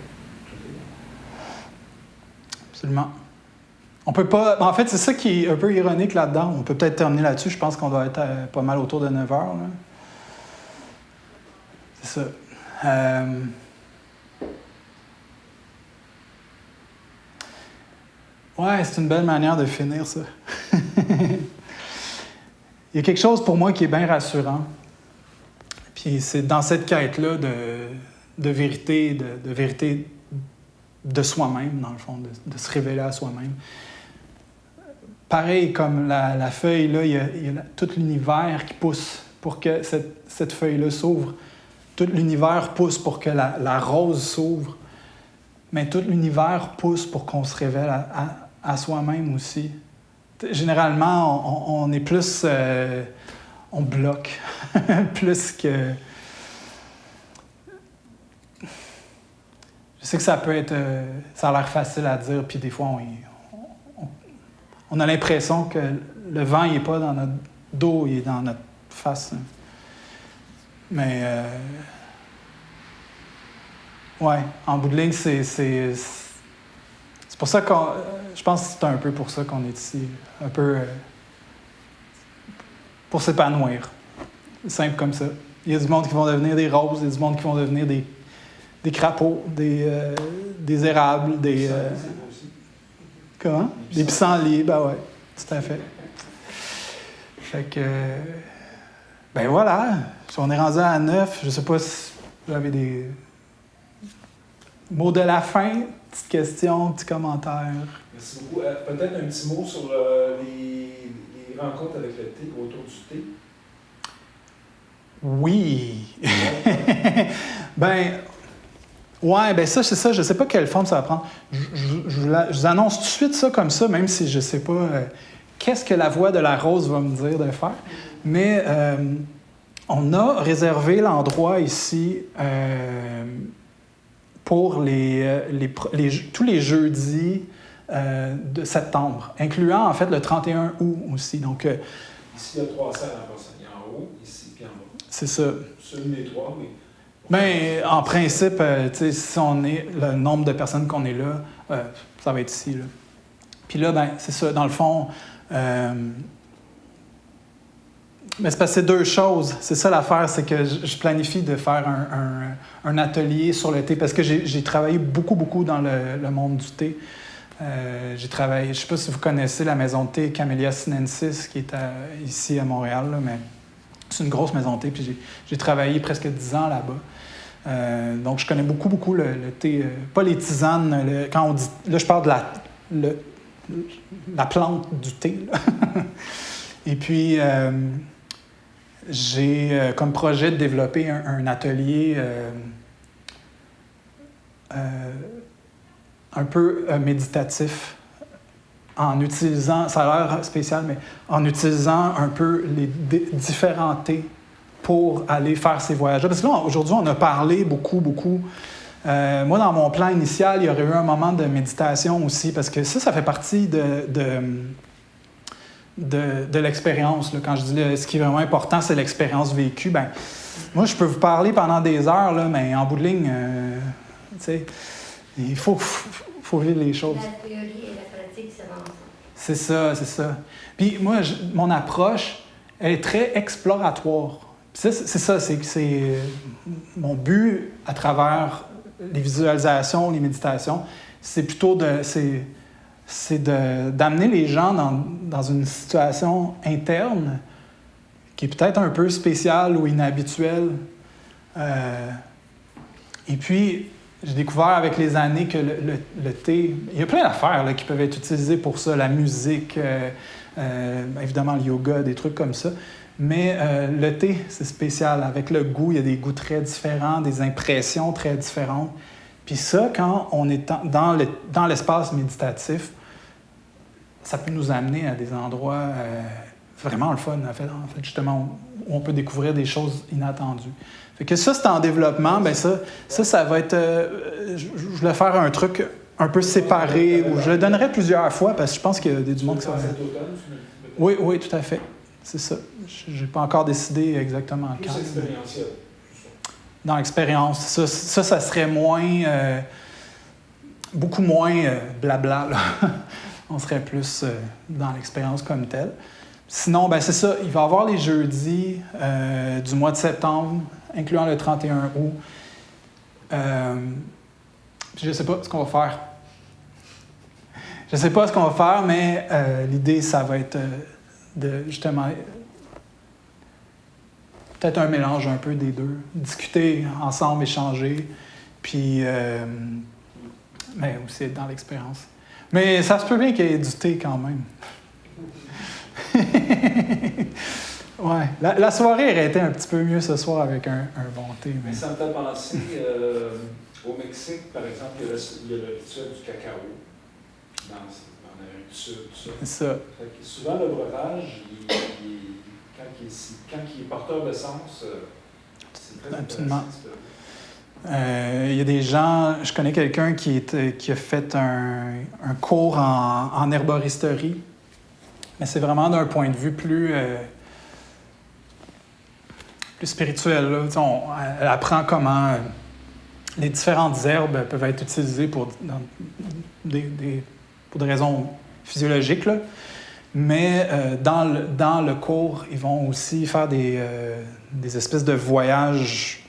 Absolument. On peut pas... En fait, c'est ça qui est un peu ironique là-dedans. On peut peut-être terminer là-dessus. Je pense qu'on doit être pas mal autour de 9 heures. Là. C'est ça. Ouais, c'est une belle manière de finir, ça. Il y a quelque chose pour moi qui est bien rassurant. Puis c'est dans cette quête-là de vérité, de vérité de soi-même, dans le fond, de se révéler à soi-même. Pareil, comme la feuille, là, il y a tout l'univers qui pousse pour que cette feuille-là s'ouvre. Tout l'univers pousse pour que la rose s'ouvre. Mais tout l'univers pousse pour qu'on se révèle à soi-même aussi. Généralement, on est plus... on bloque plus que... Je sais que ça peut être... ça a l'air facile à dire, puis des fois, on a l'impression que le vent, il n'est pas dans notre dos, il est dans notre face. Mais... ouais, en bout de ligne, c'est pour ça qu'on... je pense que c'est un peu pour ça qu'on est ici. Un peu... pour s'épanouir. Simple comme ça. Il y a du monde qui vont devenir des roses, il y a du monde qui vont devenir des crapauds, des érables, des... comment? Des pissenlits, ben ouais, tout à fait. Fait que... ben voilà, on est rendu à 9. Je sais pas si vous avez des mots de la fin, petites questions, petits commentaires. Merci beaucoup. Peut-être un petit mot sur les rencontres avec le thé, autour du thé. Oui. Ben, ouais, ben ça, c'est ça. Je sais pas quelle forme ça va prendre. Je vous annonce tout de suite ça comme ça, même si je sais pas qu'est-ce que la voix de la rose va me dire de faire. Mais on a réservé l'endroit ici pour tous les jeudis de septembre, incluant en fait le 31 août aussi. Donc, ici, il y a 3 salles en passant. Il y a en haut, ici, puis en bas. C'est ça. C'est une des 3, oui. Bien, en principe, si on est le nombre de personnes qu'on est là, ça va être ici. Là. Puis là, ben, c'est ça, dans le fond, mais c'est parce que c'est 2 choses. C'est ça l'affaire, c'est que je planifie de faire un atelier sur le thé, parce que j'ai travaillé beaucoup dans le monde du thé. J'ai travaillé, je ne sais pas si vous connaissez la maison de thé Camellia Sinensis, qui est ici à Montréal, là, mais c'est une grosse maison de thé, puis j'ai travaillé presque 10 ans là-bas. Donc, je connais beaucoup le thé, pas les tisanes, quand on dit, là, je parle de la plante du thé. Là. Et puis, j'ai comme projet de développer un atelier un peu méditatif, en utilisant, ça a l'air spécial, mais en utilisant un peu les différents thés pour aller faire ces voyages-là. Parce que là, aujourd'hui, on a parlé beaucoup. Moi, dans mon plan initial, il y aurait eu un moment de méditation aussi, parce que ça fait partie de l'expérience. Là. Quand je dis ce qui est vraiment important, c'est l'expérience vécue. Ben, moi, je peux vous parler pendant des heures, là, mais en bout de ligne, tu sais, il faut vivre les choses. La théorie et la pratique, ça va ensemble. C'est ça. Puis moi, mon approche, elle est très exploratoire. Puis c'est ça, c'est mon but à travers les visualisations, les méditations, c'est plutôt d'amener les gens dans une situation interne qui est peut-être un peu spéciale ou inhabituelle. Et puis, j'ai découvert avec les années que le thé, il y a plein d'affaires là, qui peuvent être utilisées pour ça, la musique, évidemment le yoga, des trucs comme ça. Mais le thé, c'est spécial. Avec le goût, il y a des goûts très différents, des impressions très différentes. Puis ça, quand on est dans l'espace méditatif, ça peut nous amener à des endroits vraiment le fun, en fait, justement, où on peut découvrir des choses inattendues. Fait que ça, c'est en développement. Bien ça va être... je voulais faire un truc un peu séparé, où je le donnerai plusieurs fois, parce que je pense qu'il y a du monde qui va... Oui, tout à fait. C'est ça. Je n'ai pas encore décidé exactement quand. Plus expérientiel. Dans l'expérience. Ça serait moins... beaucoup moins blabla, là. On serait plus dans l'expérience comme telle. Sinon, ben c'est ça. Il va y avoir les jeudis du mois de septembre, incluant le 31 août. Je ne sais pas ce qu'on va faire. Je ne sais pas ce qu'on va faire, mais l'idée, ça va être de, justement, peut-être un mélange un peu des deux. Discuter ensemble, échanger, puis mais aussi être dans l'expérience. Mais ça se peut bien qu'il y ait du thé quand même. Ouais. La soirée aurait été un petit peu mieux ce soir avec un bon thé. Mais... Ça me fait penser, au Mexique, par exemple, il y a le rituel du cacao dans l'Amérique du Sud, tout ça. C'est ça. Fait que souvent, le breuvage, quand il est porteur de sens, c'est très Absolument. intéressant. Il y a des gens, je connais quelqu'un qui a fait un cours en herboristerie, mais c'est vraiment d'un point de vue plus spirituel. Là. Elle apprend comment les différentes herbes peuvent être utilisées pour des raisons physiologiques, là. Mais dans le cours, ils vont aussi faire des espèces de voyages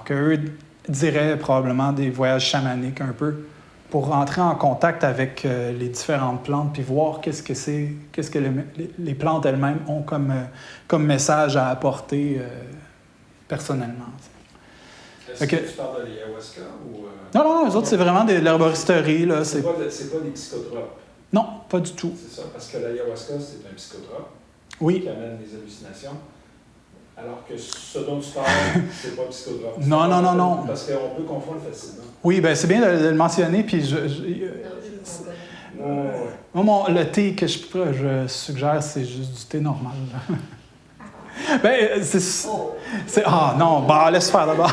qu'eux diraient probablement des voyages chamaniques un peu, pour rentrer en contact avec les différentes plantes puis voir qu'est-ce que les plantes elles-mêmes ont comme message à apporter personnellement. Est-ce que tu parles de l'ayahuasca ou... Non, les autres, c'est vraiment de l'herboristerie. Là, c'est pas des psychotropes? Non, pas du tout. C'est ça, parce que l'ayahuasca, c'est un psychotrope oui. qui amène des hallucinations. Alors que ce dont tu parles, c'est pas psychotrope. Non. Parce qu'on peut confondre facilement. Oui, bien, c'est bien de le mentionner. Puis moi, le thé que je suggère, c'est juste du thé normal. Ben, c'est... Ah non, laisse faire d'abord.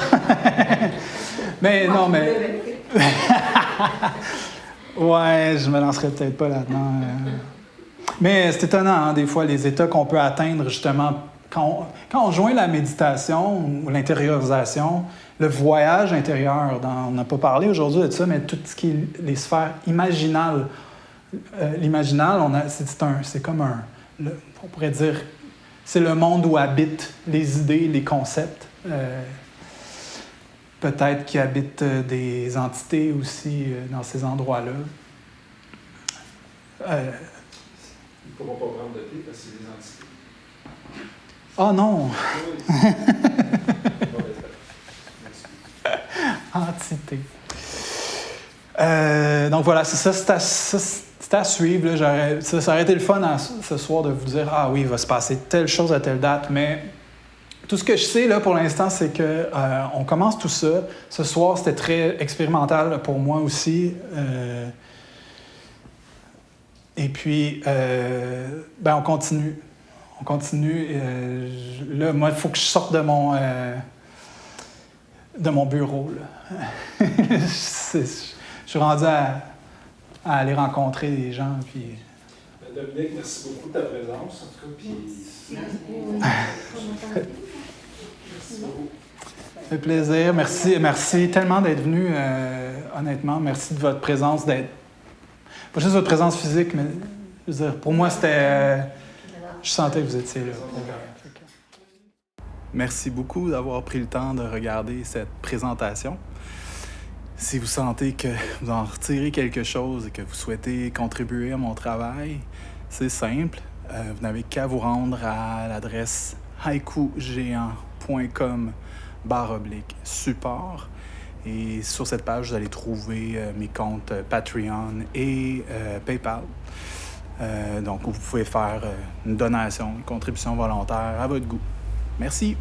Mais non, mais... Ouais, je me lancerais peut-être pas là-dedans. Mais c'est étonnant, hein, des fois, les états qu'on peut atteindre, justement, quand on joint la méditation ou l'intériorisation, le voyage intérieur, on n'a pas parlé aujourd'hui de ça, mais tout ce qui est les sphères imaginales. L'imaginal, c'est comme on pourrait dire, c'est le monde où habitent les idées, les concepts. Peut-être qu'il habite des entités aussi dans ces endroits-là. Ils ne pourront pas prendre de thé parce que c'est des entités. Ah non! Oui. Entité. Donc voilà, c'est ça, c'est à suivre. Là. Ça aurait été le fun ce soir de vous dire « Ah oui, il va se passer telle chose à telle date », mais tout ce que je sais là, pour l'instant, c'est qu'on commence tout ça. Ce soir, c'était très expérimental pour moi aussi. Et puis, on continue. On continue. Là, moi, il faut que je sorte de mon bureau. Là. Je suis rendu à aller rencontrer des gens. Puis... Dominique, merci beaucoup de ta présence, en tout cas. Puis... Ça fait plaisir. Merci tellement d'être venu, honnêtement. Merci de votre présence, pas juste votre présence physique, mais je veux dire, pour moi, c'était... je sentais que vous étiez là. Merci beaucoup d'avoir pris le temps de regarder cette présentation. Si vous sentez que vous en retirez quelque chose et que vous souhaitez contribuer à mon travail, c'est simple. Vous n'avez qu'à vous rendre à l'adresse haikugéant.com/support. Et sur cette page, vous allez trouver mes comptes Patreon et PayPal. Donc, vous pouvez faire une donation, une contribution volontaire à votre goût. Merci.